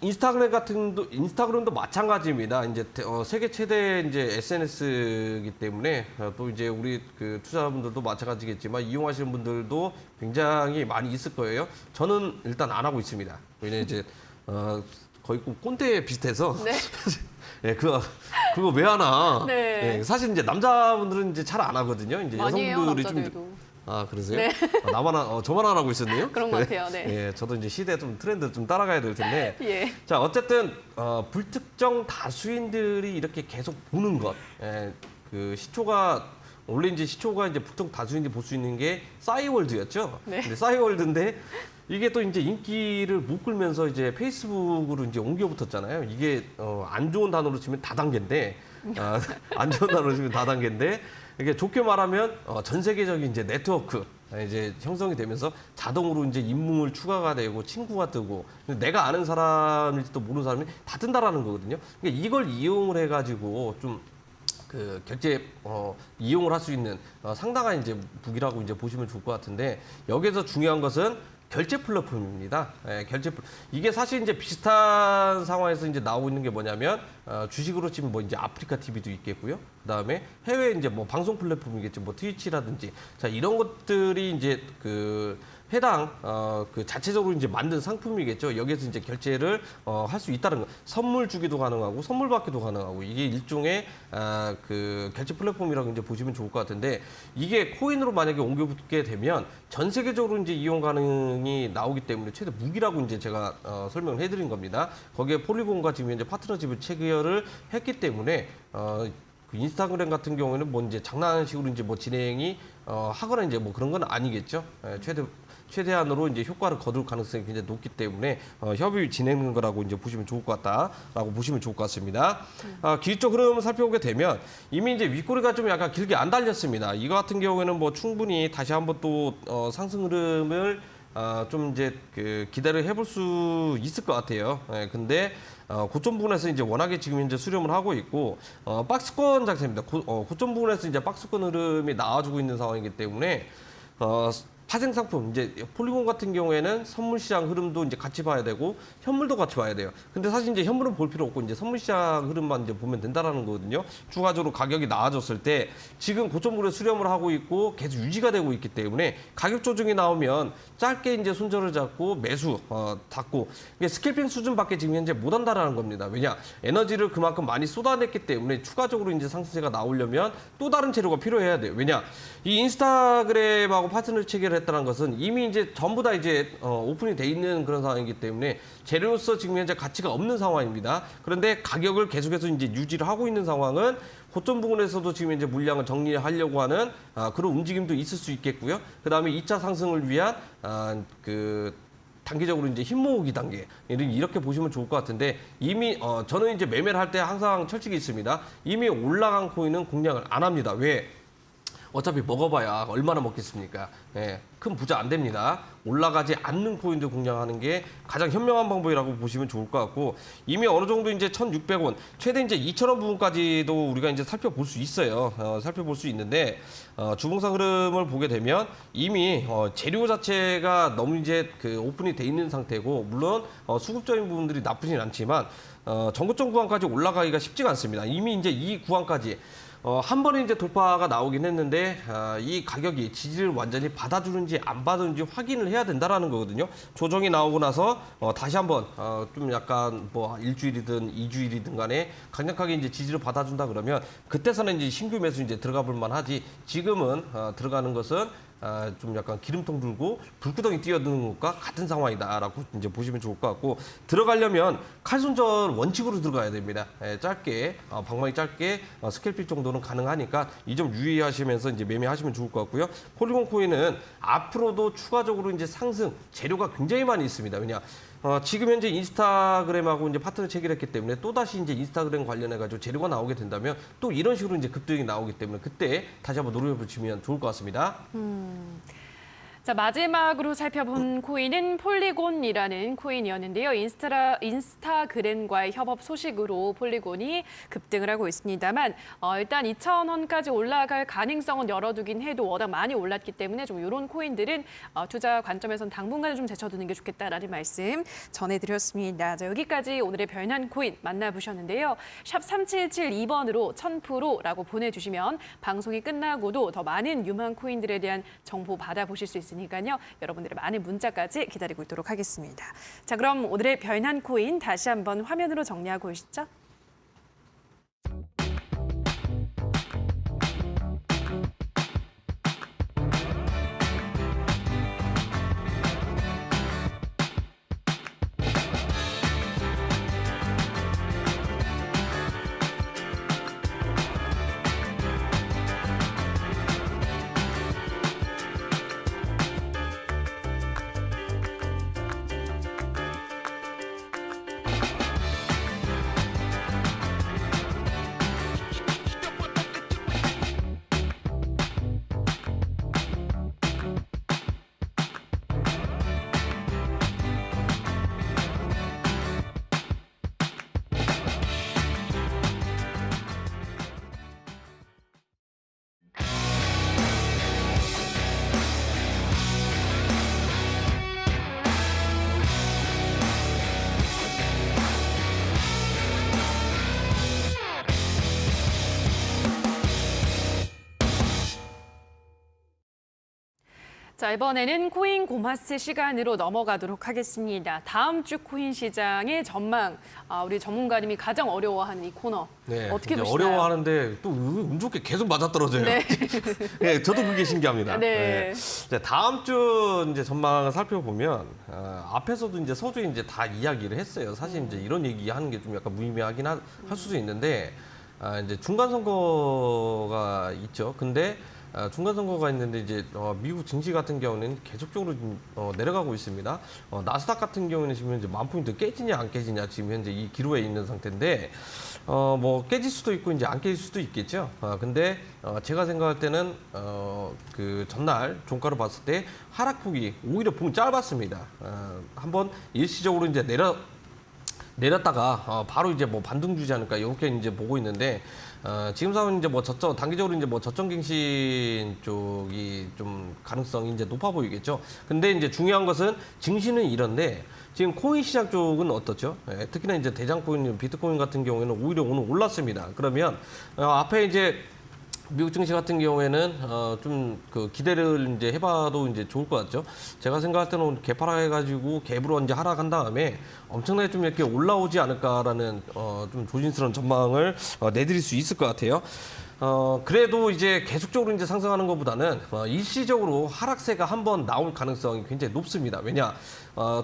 인스타그램도 마찬가지입니다. 이제 세계 최대 이제 SNS이기 때문에 또 이제 우리 그 투자자분들도 마찬가지겠지만 이용하시는 분들도 굉장히 많이 있을 거예요. 저는 일단 안 하고 있습니다. 왜냐면 이제 거의 꼰대 비슷해서 네. 예, 그거 왜 하나? 네. 예, 사실 이제 남자분들은 이제 잘 안 하거든요. 이제 많이 해요, 여성분들이 남자들도. 그러세요? 네. 저만 안 하고 있었네요. 그런 것 같아요. 네. 예, 저도 이제 시대 좀 트렌드 좀 따라가야 될 텐데. 예. 자, 어쨌든 불특정 다수인들이 이렇게 계속 보는 것, 그 시초가 원래 이제 시초가 이제 불특정 다수인들이 볼 수 있는 게 싸이월드였죠. 네. 근데 싸이월드인데 이게 또 이제 인기를 못 끌면서 이제 페이스북으로 이제 옮겨 붙었잖아요. 이게 안 좋은 단어로 치면 다단계인데, 안 좋은 단어로 치면 다단계인데. 이게 좋게 말하면 전 세계적인 이제 네트워크 이제 형성이 되면서 자동으로 이제 인물 추가가 되고 친구가 뜨고 내가 아는 사람일지도 모르는 사람이 다 뜬다라는 거거든요. 그러니까 이걸 이용을 해가지고 좀 그 결제 이용을 할 수 있는 상당한 이제 무기라고 이제 보시면 좋을 것 같은데 여기서 중요한 것은 결제 플랫폼입니다. 이게 사실 이제 비슷한 상황에서 이제 나오고 있는 게 뭐냐면 주식으로 치면 뭐 이제 아프리카 TV도 있겠고요. 그다음에 해외 이제 뭐 방송 플랫폼이겠죠. 뭐 트위치라든지 자 이런 것들이 이제 그 해당 그 자체적으로 이제 만든 상품이겠죠. 여기에서 이제 결제를 할 수 있다는 거. 선물 주기도 가능하고 선물 받기도 가능하고 이게 일종의 그 결제 플랫폼이라고 이제 보시면 좋을 것 같은데 이게 코인으로 만약에 옮겨붙게 되면 전 세계적으로 이제 이용 가능이 나오기 때문에 최대 무기라고 이제 제가 설명을 해드린 겁니다. 거기에 폴리곤과 지금 현재 파트너십을 체결을 했기 때문에 그 인스타그램 같은 경우에는 뭐 이제 장난식으로 이제 뭐 진행이 하거나 이제 뭐 그런 건 아니겠죠. 최대한으로 이제 효과를 거둘 가능성이 굉장히 높기 때문에 협의 진행된 거라고 이제 보시면 좋을 것 같다라고 보시면 좋을 것 같습니다. 기술적 흐름을 살펴보게 되면 이미 이제 윗꼬리가 좀 약간 길게 안 달렸습니다. 이거 같은 경우에는 뭐 충분히 다시 한번 또 상승 흐름을 좀 이제 그 기대를 해볼 수 있을 것 같아요. 근데 고점 부분에서 이제 워낙에 지금 현재 수렴을 하고 있고 박스권 장세입니다. 고점 부분에서 이제 박스권 흐름이 나와주고 있는 상황이기 때문에 파생 상품, 이제 폴리곤 같은 경우에는 선물 시장 흐름도 이제 같이 봐야 되고 현물도 같이 봐야 돼요. 근데 사실 이제 현물은 볼 필요 없고 이제 선물 시장 흐름만 이제 보면 된다라는 거거든요. 추가적으로 가격이 나아졌을 때 지금 고점으로 수렴을 하고 있고 계속 유지가 되고 있기 때문에 가격 조정이 나오면 짧게 이제 손절을 잡고 매수 닫고 이게 스캘핑 수준밖에 지금 현재 못 한다라는 겁니다. 왜냐? 에너지를 그만큼 많이 쏟아냈기 때문에 추가적으로 이제 상승세가 나오려면 또 다른 재료가 필요해야 돼요. 왜냐? 이 인스타그램하고 파트너 체결을 했다는 것은 이미 이제 전부 다 이제 오픈이 돼 있는 그런 상황이기 때문에 재료로서 지금 현재 가치가 없는 상황입니다. 그런데 가격을 계속해서 이제 유지를 하고 있는 상황은 고점 부분에서도 지금 이제 물량을 정리하려고 하는 그런 움직임도 있을 수 있겠고요. 그다음에 2차 상승을 위한 단기적으로 이제 힘 모으기 단계 이렇게 보시면 좋을 것 같은데 이미 저는 이제 매매를 할 때 항상 철칙이 있습니다. 이미 올라간 코인은 공략을 안 합니다. 왜? 어차피 먹어봐야 얼마나 먹겠습니까? 예, 큰 부자 안 됩니다. 올라가지 않는 코인도 공략하는 게 가장 현명한 방법이라고 보시면 좋을 것 같고 이미 어느 정도 이제 1,600원, 최대 이제 2,000원 부분까지도 우리가 이제 살펴볼 수 있어요. 살펴볼 수 있는데 주봉상 흐름을 보게 되면 이미 재료 자체가 너무 이제 오픈이 돼 있는 상태고 물론 수급적인 부분들이 나쁘진 않지만 전고점 구간까지 올라가기가 쉽지가 않습니다. 이미 이제 이 구간까지 한 번에 이제 돌파가 나오긴 했는데 이 가격이 지지를 완전히 받아주는지 안 받아주는지 확인을 해야 된다라는 거거든요. 조정이 나오고 나서 다시 한번 좀 약간 뭐 일주일이든 2주일이든 간에 강력하게 이제 지지를 받아준다 그러면 그때서는 이제 신규 매수 이제 들어가 볼 만하지 지금은 들어가는 것은 좀 약간 기름통 들고 불구덩이 뛰어드는 것과 같은 상황이다라고 이제 보시면 좋을 것 같고 들어가려면 칼손절 원칙으로 들어가야 됩니다. 짧게 방망이 짧게 스캘피 정도는 가능하니까 이 점 유의하시면서 이제 매매하시면 좋을 것 같고요. 폴리곤 코인은 앞으로도 추가적으로 이제 상승 재료가 굉장히 많이 있습니다. 왜냐? 지금 현재 인스타그램하고 이제 파트너 체결했기 때문에 또 다시 이제 인스타그램 관련해 가지고 재료가 나오게 된다면 또 이런 식으로 이제 급등이 나오기 때문에 그때 다시 한번 노려해 보시면 좋을 것 같습니다. 자, 마지막으로 살펴본 코인은 폴리곤이라는 코인이었는데요. 인스타그램과의 협업 소식으로 폴리곤이 급등을 하고 있습니다만 일단 2,000원까지 올라갈 가능성은 열어두긴 해도 워낙 많이 올랐기 때문에 좀 이런 코인들은 투자 관점에선 당분간은 좀 제쳐두는 게 좋겠다라는 말씀 전해드렸습니다. 자, 여기까지 오늘의 별난 코인 만나보셨는데요. 샵 3772번으로 1000%라고 보내주시면 방송이 끝나고도 더 많은 유망 코인들에 대한 정보 받아보실 수 있습니다. 니까요 여러분들의 많은 문자까지 기다리고 있도록 하겠습니다. 자, 그럼 오늘의 별난 코인 다시 한번 화면으로 정리하고 오시죠. 자, 이번에는 코인 고마스 시간으로 넘어가도록 하겠습니다. 다음 주 코인 시장의 전망, 우리 전문가님이 가장 어려워하는 이 코너. 네, 어떻게 이제 보시나요? 어려워하는데 또 운 좋게 계속 맞아떨어져요. 네. 네, 저도 그게 신기합니다. 네. 네. 다음 주 이제 전망을 살펴보면 앞에서도 이제 서두에 이제 다 이야기를 했어요. 사실 이제 이런 얘기하는 게 좀 약간 무의미하긴 할 수도 있는데 이제 중간 선거가 있죠. 근데 중간 선거가 있는데 이제 미국 증시 같은 경우는 계속적으로 좀, 내려가고 있습니다. 나스닥 같은 경우는 지금 이제 10,000포인트 깨지냐 안 깨지냐 지금 현재 이 기로에 있는 상태인데 뭐 깨질 수도 있고 이제 안 깨질 수도 있겠죠. 근데 제가 생각할 때는 그 전날 종가를 봤을 때 하락폭이 오히려 짧았습니다. 한번 일시적으로 이제 내렸다가 바로 이제 뭐 반등 주지 않을까 이렇게 이제 보고 있는데 지금 상황은 이제 뭐 단기적으로 이제 뭐 저점갱신 쪽이 좀 가능성이 이제 높아 보이겠죠. 근데 이제 중요한 것은 증시는 이런데 지금 코인 시장 쪽은 어떻죠? 특히나 이제 대장코인, 비트코인 같은 경우에는 오히려 오늘 올랐습니다. 그러면 앞에 이제 미국 증시 같은 경우에는 좀 그 기대를 이제 해봐도 이제 좋을 것 같죠. 제가 생각할 때는 개파라 해가지고 갭으로 이제 하락한 다음에 엄청나게 좀 이렇게 올라오지 않을까라는 좀 조심스러운 전망을 내드릴 수 있을 것 같아요. 그래도 이제 계속적으로 이제 상승하는 것보다는 일시적으로 하락세가 한번 나올 가능성이 굉장히 높습니다. 왜냐,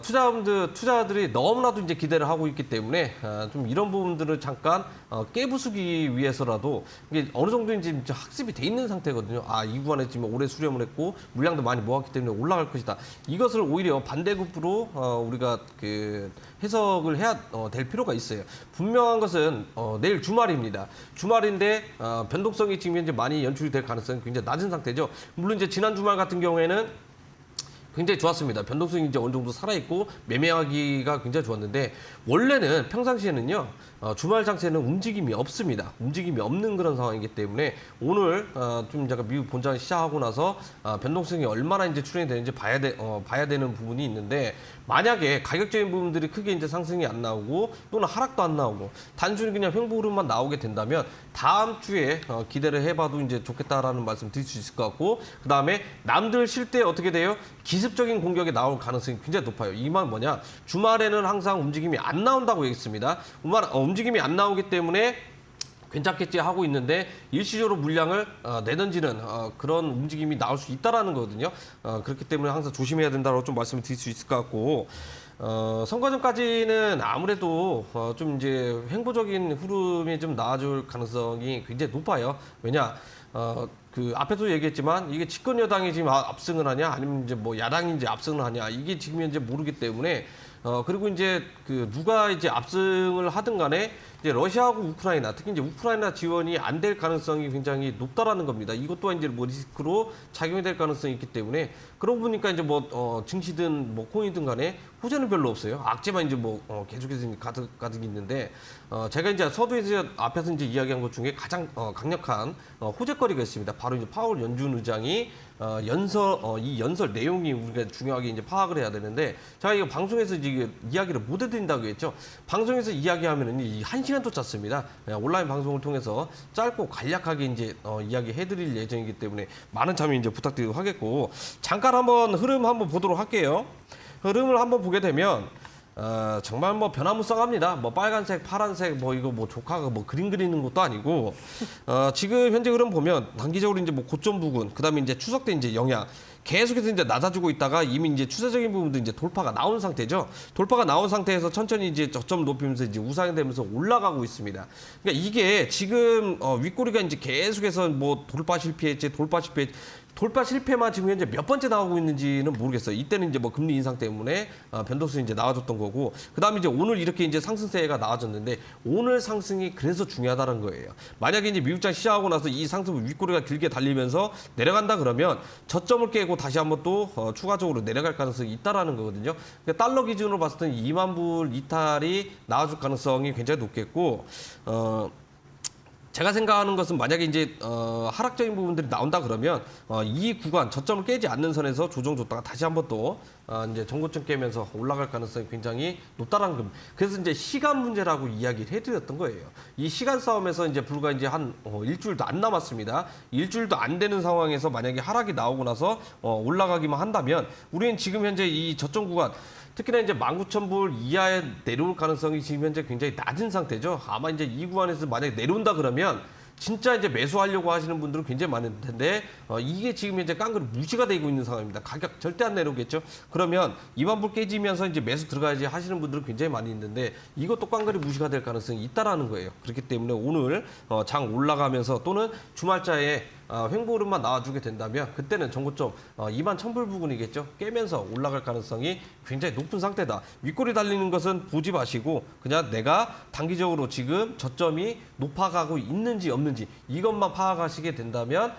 투자자들이 너무나도 이제 기대를 하고 있기 때문에 좀 이런 부분들을 잠깐 깨부수기 위해서라도 이게 어느 정도 이제 학습이 돼 있는 상태거든요. 이 구간에 지금 오래 수렴을 했고 물량도 많이 모았기 때문에 올라갈 것이다. 이것을 오히려 반대급부로 우리가 그 해석을 해야 될 필요가 있어요. 분명한 것은 내일 주말입니다. 주말인데 변동성이 지금 현재 많이 연출이 될 가능성이 굉장히 낮은 상태죠. 물론 이제 지난 주말 같은 경우에는 굉장히 좋았습니다. 변동성이 이제 어느 정도 살아있고 매매하기가 굉장히 좋았는데 원래는 평상시에는요 주말 장세는 움직임이 없습니다. 움직임이 없는 그런 상황이기 때문에 오늘 좀 제가 미국 본장 시작하고 나서 변동성이 얼마나 이제 출현이 되는지 봐야 되는 부분이 있는데 만약에 가격적인 부분들이 크게 이제 상승이 안 나오고 또는 하락도 안 나오고 단순히 그냥 횡보 흐름만 나오게 된다면 다음 주에 기대를 해봐도 이제 좋겠다라는 말씀 드릴 수 있을 것 같고 그 다음에 남들 쉴 때 어떻게 돼요? 기습적인 공격이 나올 가능성이 굉장히 높아요. 이 말 뭐냐? 주말에는 항상 움직임이 안 나온다고 얘기했습니다. 움직임이 안 나오기 때문에 괜찮겠지 하고 있는데 일시적으로 물량을 내던지는 그런 움직임이 나올 수 있다라는 거거든요. 그렇기 때문에 항상 조심해야 된다고 좀 말씀을 드릴 수 있을 것 같고 선거 전까지는 아무래도 좀 이제 횡보적인 흐름이 좀 나아질 가능성이 굉장히 높아요. 왜냐? 그 앞에도 얘기했지만 이게 집권 여당이 지금 압승을 하냐 아니면 이제 뭐 야당이 이제 압승을 하냐 이게 지금 현재 모르기 때문에 그리고 이제 그 누가 이제 압승을 하든 간에 이제 러시아하고 우크라이나 특히 이제 우크라이나 지원이 안 될 가능성이 굉장히 높다라는 겁니다. 이것 또한 이제 뭐 리스크로 작용이 될 가능성이 있기 때문에 그러고 보니까 이제 뭐 증시든 뭐 코인이든 간에 호재는 별로 없어요. 악재만 이제 뭐 계속해서 가득 있는데 제가 이제 서두에서 앞에서 이제 이야기한 것 중에 가장 강력한 호재거리가 있습니다. 바로 이제 파월 연준 의장이 이 연설 내용이 우리가 중요하게 이제 파악을 해야 되는데 제가 이거 방송에서 이제 이야기를 못 해드린다고 했죠. 방송에서 이야기하면은 이 1시간도 짧습니다. 온라인 방송을 통해서 짧고 간략하게 이제 이야기해드릴 예정이기 때문에 많은 참여 이제 부탁드리도록 하겠고 잠깐 한번 흐름 한번 보도록 할게요. 흐름을 한번 보게 되면 정말 뭐 변화무쌍합니다. 뭐 빨간색, 파란색, 뭐 이거 뭐 조카가 뭐 그림 그리는 것도 아니고 지금 현재 흐름 보면 단기적으로 이제 뭐 고점 부근, 그다음에 이제 추석 때 이제 영향 계속해서 이제 낮아지고 있다가 이미 이제 추세적인 부분도 이제 돌파가 나온 상태죠. 돌파가 나온 상태에서 천천히 이제 저점 높이면서 이제 우상이 되면서 올라가고 있습니다. 그러니까 이게 지금 윗꼬리가 이제 계속해서 뭐 돌파 실패만 지금 현재 몇 번째 나오고 있는지는 모르겠어요. 이때는 이제 뭐 금리 인상 때문에 변동성이 이제 나와줬던 거고, 그 다음에 이제 오늘 이렇게 이제 상승세가 나와졌는데 오늘 상승이 그래서 중요하다는 거예요. 만약에 이제 미국장 시작하고 나서 이 상승 윗꼬리가 길게 달리면서 내려간다 그러면 저점을 깨고 다시 한번 또 추가적으로 내려갈 가능성이 있다라는 거거든요. 그러니까 달러 기준으로 봤을 때는 2만 불 이탈이 나와줄 가능성이 굉장히 높겠고, 제가 생각하는 것은 만약에 이제 하락적인 부분들이 나온다 그러면 이 구간 저점을 깨지 않는 선에서 조정 줬다가 다시 한번 또 이제 전고점 깨면서 올라갈 가능성이 굉장히 높다라는 겁니다. 그래서 이제 시간 문제라고 이야기를 해드렸던 거예요. 이 시간 싸움에서 이제 불과 이제 한 일주일도 안 남았습니다. 일주일도 안 되는 상황에서 만약에 하락이 나오고 나서 올라가기만 한다면 우리는 지금 현재 이 저점 구간 특히나 이제 19,000불 이하에 내려올 가능성이 지금 현재 굉장히 낮은 상태죠. 아마 이제 이 구간에서 만약에 내려온다 그러면 진짜 이제 매수하려고 하시는 분들은 굉장히 많을 텐데 이게 지금 현재 깡그리 무시가 되고 있는 상황입니다. 가격 절대 안 내려오겠죠. 그러면 2만 불 깨지면서 이제 매수 들어가야지 하시는 분들은 굉장히 많이 있는데 이것도 깡그리 무시가 될 가능성이 있다라는 거예요. 그렇기 때문에 오늘 장 올라가면서 또는 주말자에 횡보 흐름만 나와주게 된다면 그때는 전고점 21,000불 부근이겠죠. 깨면서 올라갈 가능성이 굉장히 높은 상태다. 윗골이 달리는 것은 보지 마시고 그냥 내가 단기적으로 지금 저점이 높아가고 있는지 없는지 이것만 파악하시게 된다면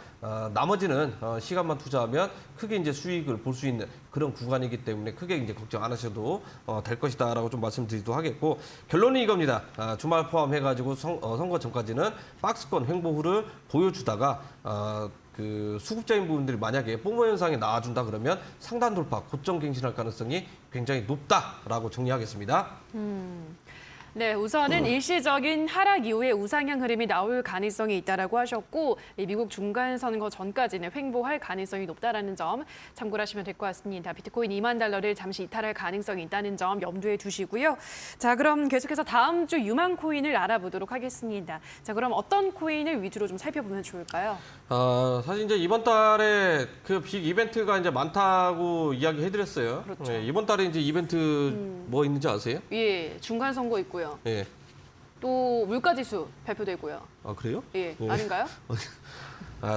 나머지는 시간만 투자하면 크게 이제 수익을 볼 수 있는 그런 구간이기 때문에 크게 이제 걱정 안 하셔도 될 것이다라고 좀 말씀드리도록 하겠고 결론은 이겁니다. 주말 포함해가지고 선거 전까지는 박스권 횡보후를 보여주다가 그 수급적인 부분들이 만약에 뽀모 현상이 나와준다 그러면 상단 돌파, 고점 갱신할 가능성이 굉장히 높다라고 정리하겠습니다. 네, 우선은 일시적인 하락 이후에 우상향 흐름이 나올 가능성이 있다라고 하셨고 이 미국 중간 선거 전까지는 횡보할 가능성이 높다라는 점 참고를 하시면 될 것 같습니다. 비트코인 2만 달러를 잠시 이탈할 가능성이 있다는 점 염두에 두시고요. 자, 그럼 계속해서 다음 주 유망 코인을 알아보도록 하겠습니다. 자, 그럼 어떤 코인을 위주로 좀 살펴보면 좋을까요? 사실 이제 이번 달에 그 빅 이벤트가 이제 많다고 이야기해드렸어요. 그렇죠. 네, 이번 달에 이제 이벤트 뭐 있는지 아세요? 예, 중간 선거 있고요. 예. 또 물가지수 발표되고요. 아 그래요? 예, 예. 아닌가요?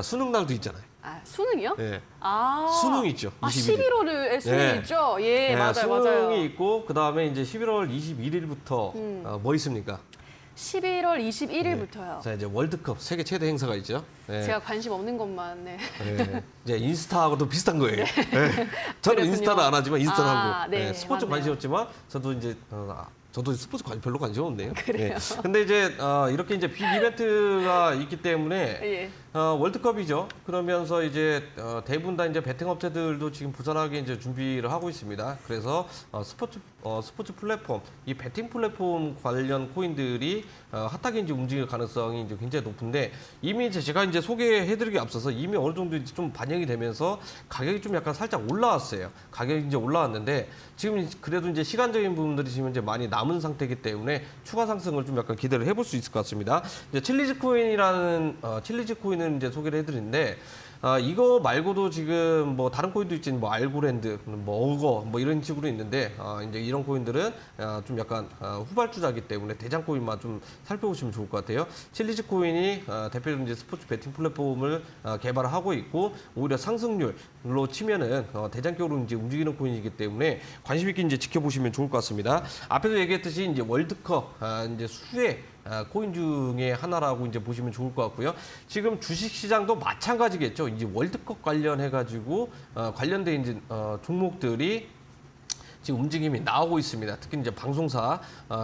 수능 날도 있잖아요. 아, 수능이요? 예. 아, 수능 있죠. 21일. 11월에 수능 예. 있죠? 예, 맞아요, 수능이 맞아요. 있고 그 다음에 이제 11월 21일부터 뭐 있습니까? 11월 21일부터요. 자 이제 월드컵 세계 최대 행사가 있죠. 예. 제가 관심 없는 것만. 네. 예. 이제 인스타하고도 비슷한 거예요. 예. 저는 그렇군요. 인스타는 안 하지만 인스타는 아, 하고 네, 예. 스포츠 맞네요. 관심 없지만 저도 이제 저도 스포츠 별로 관심 없네요. 그래요? 예. 근데 이제 이렇게 이제 빅 이벤트가 있기 때문에 예. 월드컵이죠. 그러면서 이제 대부분 다 이제 베팅 업체들도 지금 부산하게 이제 준비를 하고 있습니다. 그래서 스포츠 플랫폼, 이 베팅 플랫폼 관련 코인들이 핫하게 이제 움직일 가능성이 이제 굉장히 높은데 이미 이제 제가 이제 소개해드리기 앞서서 이미 어느 정도 이제 좀 반영이 되면서 가격이 좀 약간 살짝 올라왔어요. 가격이 이제 올라왔는데 지금 그래도 이제 시간적인 부분들이 지금 이제 많이 남은 상태이기 때문에 추가 상승을 좀 약간 기대를 해볼 수 있을 것 같습니다. 이제 칠리즈 코인은 이제 소개를 해드리는데 이거 말고도 지금 뭐 다른 코인도 있지 뭐 알고랜드, 뭐 어거 뭐 이런 식으로 있는데 이제 이런 코인들은 좀 약간 후발주자이기 때문에 대장 코인만 좀 살펴보시면 좋을 것 같아요. 칠리즈 코인이 대표적인 이제 스포츠 베팅 플랫폼을 개발하고 있고 오히려 상승률로 치면은 대장격으로 이제 움직이는 코인이기 때문에 관심 있게 이제 지켜보시면 좋을 것 같습니다. 앞에서 얘기했듯이 이제 월드컵 이제 수혜 코인 중에 하나라고 이제 보시면 좋을 것 같고요. 지금 주식 시장도 마찬가지겠죠. 이제 월드컵 관련해가지고 관련된 이제 종목들이 지금 움직임이 나오고 있습니다. 특히 이제 방송사,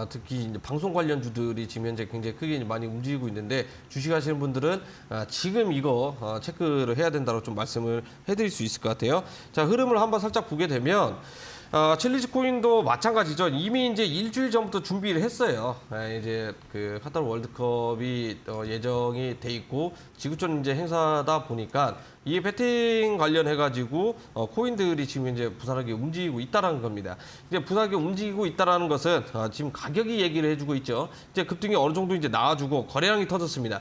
특히 이제 방송 관련주들이 지금 현재 굉장히 크게 많이 움직이고 있는데 주식하시는 분들은 지금 이거 체크를 해야 된다고 좀 말씀을 해드릴 수 있을 것 같아요. 자, 흐름을 한번 살짝 보게 되면. 칠리즈 코인도 마찬가지죠. 이미 이제 일주일 전부터 준비를 했어요. 이제 그 카타르 월드컵이 예정이 돼 있고 지구촌 이제 행사다 보니까 이 베팅 관련해가지고 코인들이 지금 이제 부산하게 움직이고 있다라는 겁니다. 이제 부산하게 움직이고 있다라는 것은 지금 가격이 얘기를 해주고 있죠. 이제 급등이 어느 정도 이제 나와주고 거래량이 터졌습니다.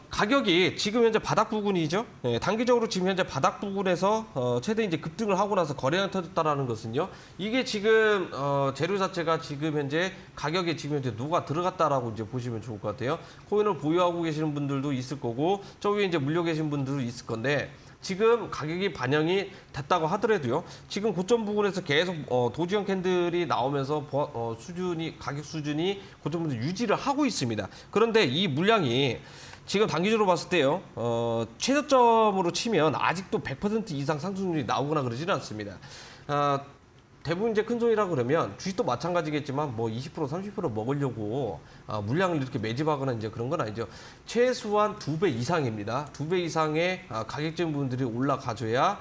가격이 지금 현재 바닥 부근이죠. 예, 단기적으로 지금 현재 바닥 부근에서 최대 이제 급등을 하고 나서 거래량이 터졌다라는 것은요. 이게 지금 재료 자체가 지금 현재 가격에 지금 현재 누가 들어갔다라고 이제 보시면 좋을 것 같아요. 코인을 보유하고 계시는 분들도 있을 거고 저 위에 이제 물려 계신 분들도 있을 건데 지금 가격이 반영이 됐다고 하더라도요. 지금 고점 부분에서 계속 도지형 캔들이 나오면서 가격 수준이 고점 부분 유지를 하고 있습니다. 그런데 이 물량이 지금 단기적으로 봤을 때요. 최저점으로 치면 아직도 100% 이상 상승률이 나오거나 그러지는 않습니다. 대부분 이제 큰 손이라 그러면 주식도 마찬가지겠지만 뭐 20% 30% 먹으려고 물량을 이렇게 매집하거나 이제 그런 건 아니죠. 최소한 2배 이상입니다. 2배 이상의 가격적인 부분들이 올라가줘야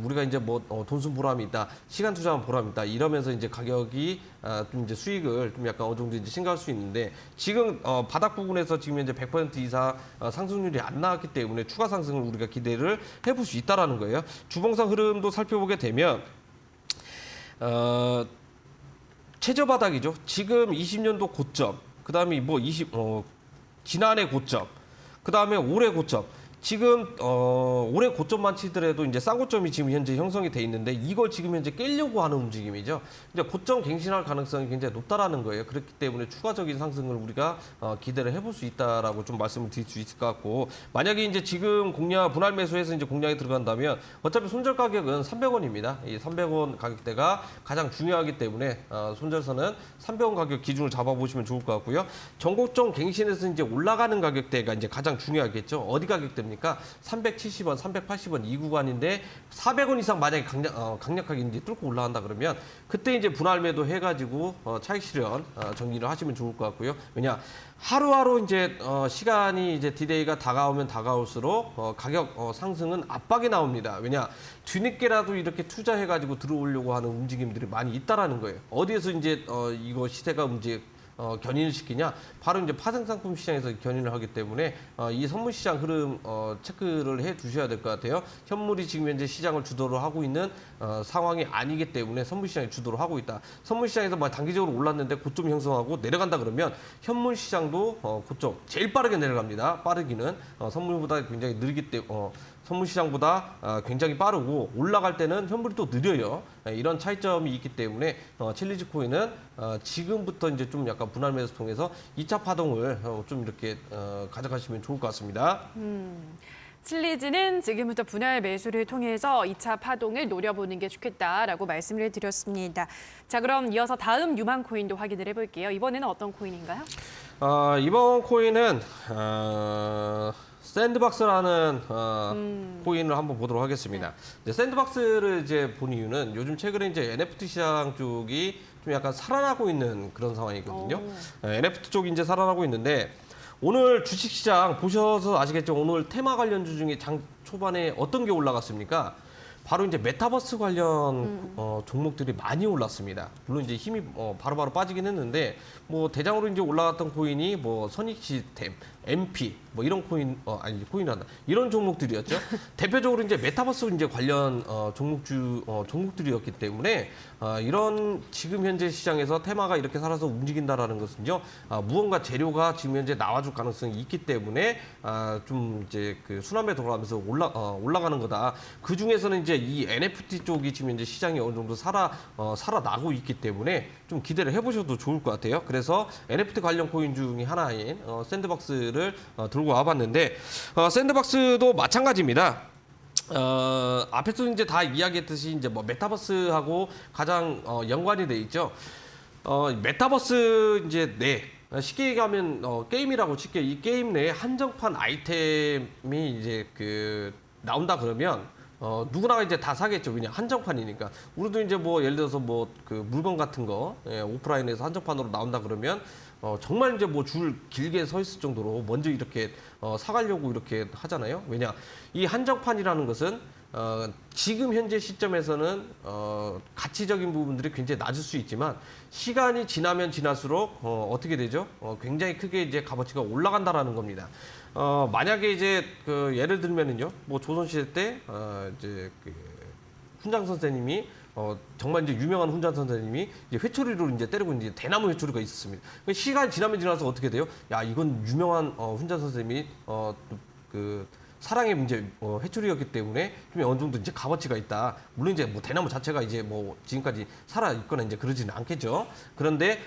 우리가 이제 뭐 돈 쓴 보람이 있다, 시간 투자한 보람이 있다 이러면서 이제 가격이 좀 이제 수익을 좀 약간 어느 정도 이제 신고할 수 있는데 지금 바닥 부분에서 지금 현재 100% 이상 상승률이 안 나왔기 때문에 추가 상승을 우리가 기대를 해볼 수 있다라는 거예요. 주봉상 흐름도 살펴보게 되면. 최저 바닥이죠. 지금 20년도 고점, 그 다음에 뭐 지난해 고점, 그 다음에 올해 고점. 지금 올해 고점만 치더라도 이제 싼 고점이 지금 현재 형성이 돼 있는데 이걸 지금 현재 깨려고 하는 움직임이죠. 이제 고점 갱신할 가능성이 굉장히 높다라는 거예요. 그렇기 때문에 추가적인 상승을 우리가 기대를 해볼 수 있다라고 좀 말씀을 드릴 수 있을 것 같고 만약에 이제 지금 분할 매수해서 이제 공략에 들어간다면 어차피 손절 가격은 300원입니다. 이 300원 가격대가 가장 중요하기 때문에 손절선은 300원 가격 기준으로 잡아보시면 좋을 것 같고요. 전고점 갱신해서 이제 올라가는 가격대가 이제 가장 중요하겠죠. 어디 가격대입니까? 보니까 370원, 380원 이 구간인데 400원 이상 만약에 강력하게 이제 뚫고 올라간다 그러면 그때 이제 분할 매도 해가지고 차익 실현 정리를 하시면 좋을 것 같고요. 왜냐 하루하루 이제 시간이 이제 디데이가 다가오면 다가올수록 가격 상승은 압박이 나옵니다. 왜냐 뒤늦게라도 이렇게 투자해가지고 들어오려고 하는 움직임들이 많이 있다라는 거예요. 어디에서 이제 이거 시세가 견인을 시키냐? 바로 이제 파생상품 시장에서 견인을 하기 때문에 이 선물 시장 흐름 체크를 해 두셔야 될 것 같아요. 현물이 지금 현재 시장을 주도로 하고 있는 상황이 아니기 때문에 선물 시장이 주도를 하고 있다. 선물 시장에서 단기적으로 올랐는데 고점 형성하고 내려간다 그러면 현물 시장도 고점 제일 빠르게 내려갑니다. 빠르기는 선물보다 굉장히 느리기 때문에 선물 시장보다 굉장히 빠르고 올라갈 때는 현물이 또 느려요. 이런 차이점이 있기 때문에 칠리지 코인은 지금부터 이제 좀 약간 분할 매수 통해서 2차 파동을 좀 이렇게 가져가시면 좋을 것 같습니다. 칠리지는 지금부터 분할 매수를 통해서 2차 파동을 노려보는 게 좋겠다라고 말씀을 드렸습니다. 자, 그럼 이어서 다음 유망 코인도 확인을 해볼게요. 이번에는 어떤 코인인가요? 이번 코인은 샌드박스라는 코인을 한번 보도록 하겠습니다. 이제 샌드박스를 이제 본 이유는 요즘 최근에 이제 NFT 시장 쪽이 좀 약간 살아나고 있는 그런 상황이거든요. NFT 쪽이 이제 살아나고 있는데 오늘 주식시장 보셔서 아시겠죠? 오늘 테마 관련주 중에 장 초반에 어떤 게 올라갔습니까? 바로 이제 메타버스 관련 종목들이 많이 올랐습니다. 물론 이제 힘이 바로바로 빠지긴 했는데 대장으로 이제 올라갔던 코인이 선익 시스템, MP 이런 코인 코인이란다 이런 종목들이었죠. 대표적으로 이제 메타버스 이제 관련 종목들이었기 때문에 이런 지금 현재 시장에서 테마가 이렇게 살아서 움직인다라는 것은요 무언가 재료가 지금 현재 나와줄 가능성이 있기 때문에 좀 이제 그 순환매 돌아가면서 올라가는 거다. 그 중에서는 이제 이 NFT 쪽이 지금 현재 시장이 어느 정도 살아나고 있기 때문에 좀 기대를 해보셔도 좋을 것 같아요. 그래서 NFT 관련 코인 중에 하나인 샌드박스를 들고 와봤는데 샌드박스도 마찬가지입니다. 앞에서 이제 다 이야기했듯이 이제 메타버스하고 가장 연관이 돼 있죠. 메타버스 이제 쉽게 얘기하면 게임이라고 칠게요. 이 게임 내에 한정판 아이템이 이제 나온다 그러면 누구나 이제 다 사겠죠. 그냥 한정판이니까. 우리도 이제 예를 들어서 그 물건 같은 거 오프라인에서 한정판으로 나온다 그러면 정말 이제 줄 길게 서 있을 정도로 먼저 이렇게 사가려고 이렇게 하잖아요. 왜냐 이 한정판이라는 것은 지금 현재 시점에서는 가치적인 부분들이 굉장히 낮을 수 있지만 시간이 지나면 지날수록 어떻게 되죠? 굉장히 크게 이제 값어치가 올라간다라는 겁니다. 만약에 이제 예를 들면은요, 조선시대 때 이제 훈장 선생님이 정말 이제 유명한 훈장 선생님이 이제 회초리로 이제 때리고 이제 대나무 회초리가 있었습니다. 시간이 지나면 지나서 어떻게 돼요? 야 이건 유명한 훈장 선생님이 사랑의 문제 회초리였기 때문에 좀 어느 정도 이제 값어치가 있다. 물론 이제 대나무 자체가 이제 지금까지 살아 있거나 이제 그러지는 않겠죠. 그런데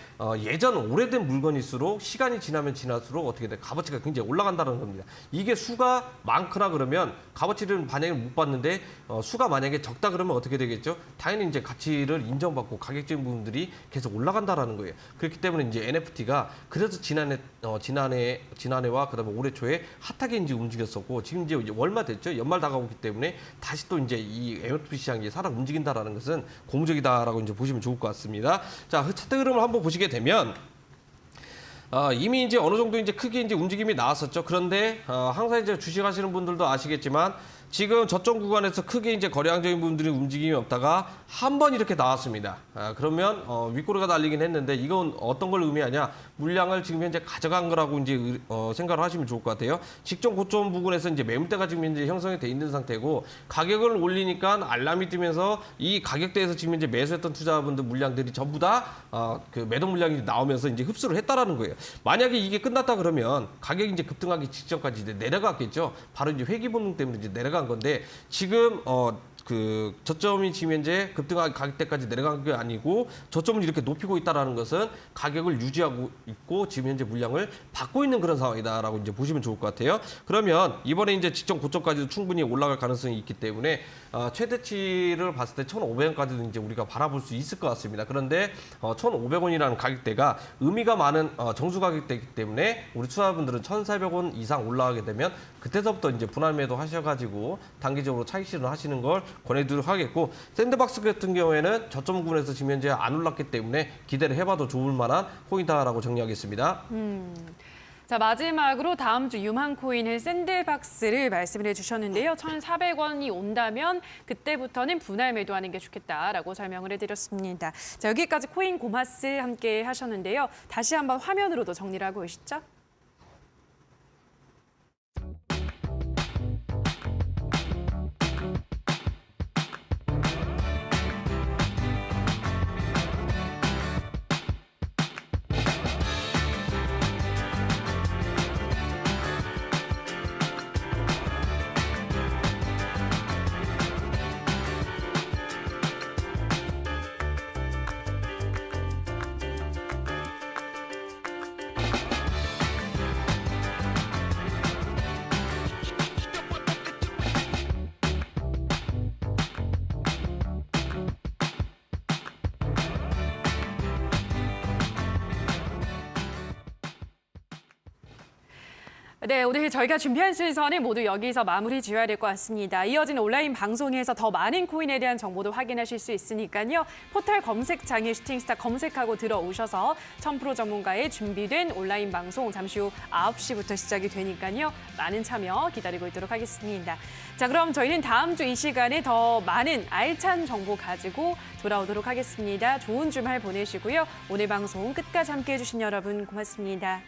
예전 오래된 물건일수록 시간이 지나면 지날수록 어떻게 돼? 값어치가 굉장히 올라간다는 겁니다. 이게 수가 많거나 그러면 값어치를 반영을 못 받는데 수가 만약에 적다 그러면 어떻게 되겠죠? 당연히 이제 가치를 인정받고 가격적인 부분들이 계속 올라간다라는 거예요. 그렇기 때문에 이제 NFT가 그래서 지난해와 그다음에 올해 초에 핫하게 이제 움직였었고 지금 이제 얼마 됐죠? 연말 다가오기 때문에 다시 또 이제 이 NFT 시장이 살아 움직인다라는 것은 고무적이다라고 이제 보시면 좋을 것 같습니다. 자, 차트 흐름을 한번 보시게 되면 이미 이제 어느 정도 이제 크게 이제 움직임이 나왔었죠. 그런데 항상 이제 주식하시는 분들도 아시겠지만 지금 저점 구간에서 크게 이제 거래량적인 부분들이 움직임이 없다가 한 번 이렇게 나왔습니다. 그러면 윗꼬리가 달리긴 했는데 이건 어떤 걸 의미하냐? 물량을 지금 현재 가져간 거라고 이제 생각을 하시면 좋을 것 같아요. 직전 고점 부근에서 이제 매물대가 지금 현재 형성이 돼 있는 상태고 가격을 올리니까 알람이 뜨면서 이 가격대에서 지금 현재 매수했던 투자분들 물량들이 전부 다 그 매도 물량이 나오면서 이제 흡수를 했다라는 거예요. 만약에 이게 끝났다 그러면 가격이 이제 급등하기 직전까지 이제 내려갔겠죠. 바로 이제 회귀 본능 때문에 이제 내려간 건데 지금 그 저점이 지금 현재 급등한 가격대까지 내려간 게 아니고 저점을 이렇게 높이고 있다라는 것은 가격을 유지하고 있고 지금 현재 물량을 받고 있는 그런 상황이다라고 이제 보시면 좋을 것 같아요. 그러면 이번에 이제 직전 고점까지도 충분히 올라갈 가능성이 있기 때문에 최대치를 봤을 때 1,500원까지도 이제 우리가 바라볼 수 있을 것 같습니다. 그런데 1,500원이라는 가격대가 의미가 많은 정수 가격대이기 때문에 우리 투자자분들은 1,400원 이상 올라가게 되면 그때서부터 이제 분할 매도 하셔가지고 단기적으로 차익 실현하시는 걸 권해드리도록 하겠고, 샌드박스 같은 경우에는 저점 구간에서 지금 현재 안 올랐기 때문에 기대를 해봐도 좋을 만한 코인이다라고 정리하겠습니다. 자, 마지막으로 다음 주 유망 코인은 샌드박스를 말씀을 해주셨는데요. 1,400원이 온다면 그때부터는 분할 매도하는 게 좋겠다라고 설명을 해드렸습니다. 자, 여기까지 코인 고마스 함께 하셨는데요. 다시 한번 화면으로도 정리를 하고 계시죠? 네, 오늘 저희가 준비한 순서는 모두 여기서 마무리 지어야 될 것 같습니다. 이어지는 온라인 방송에서 더 많은 코인에 대한 정보도 확인하실 수 있으니까요. 포털 검색창에 슈팅스타 검색하고 들어오셔서 1000% 전문가의 준비된 온라인 방송 잠시 후 9시부터 시작이 되니까요. 많은 참여 기다리고 있도록 하겠습니다. 자, 그럼 저희는 다음 주 이 시간에 더 많은 알찬 정보 가지고 돌아오도록 하겠습니다. 좋은 주말 보내시고요. 오늘 방송 끝까지 함께해 주신 여러분 고맙습니다.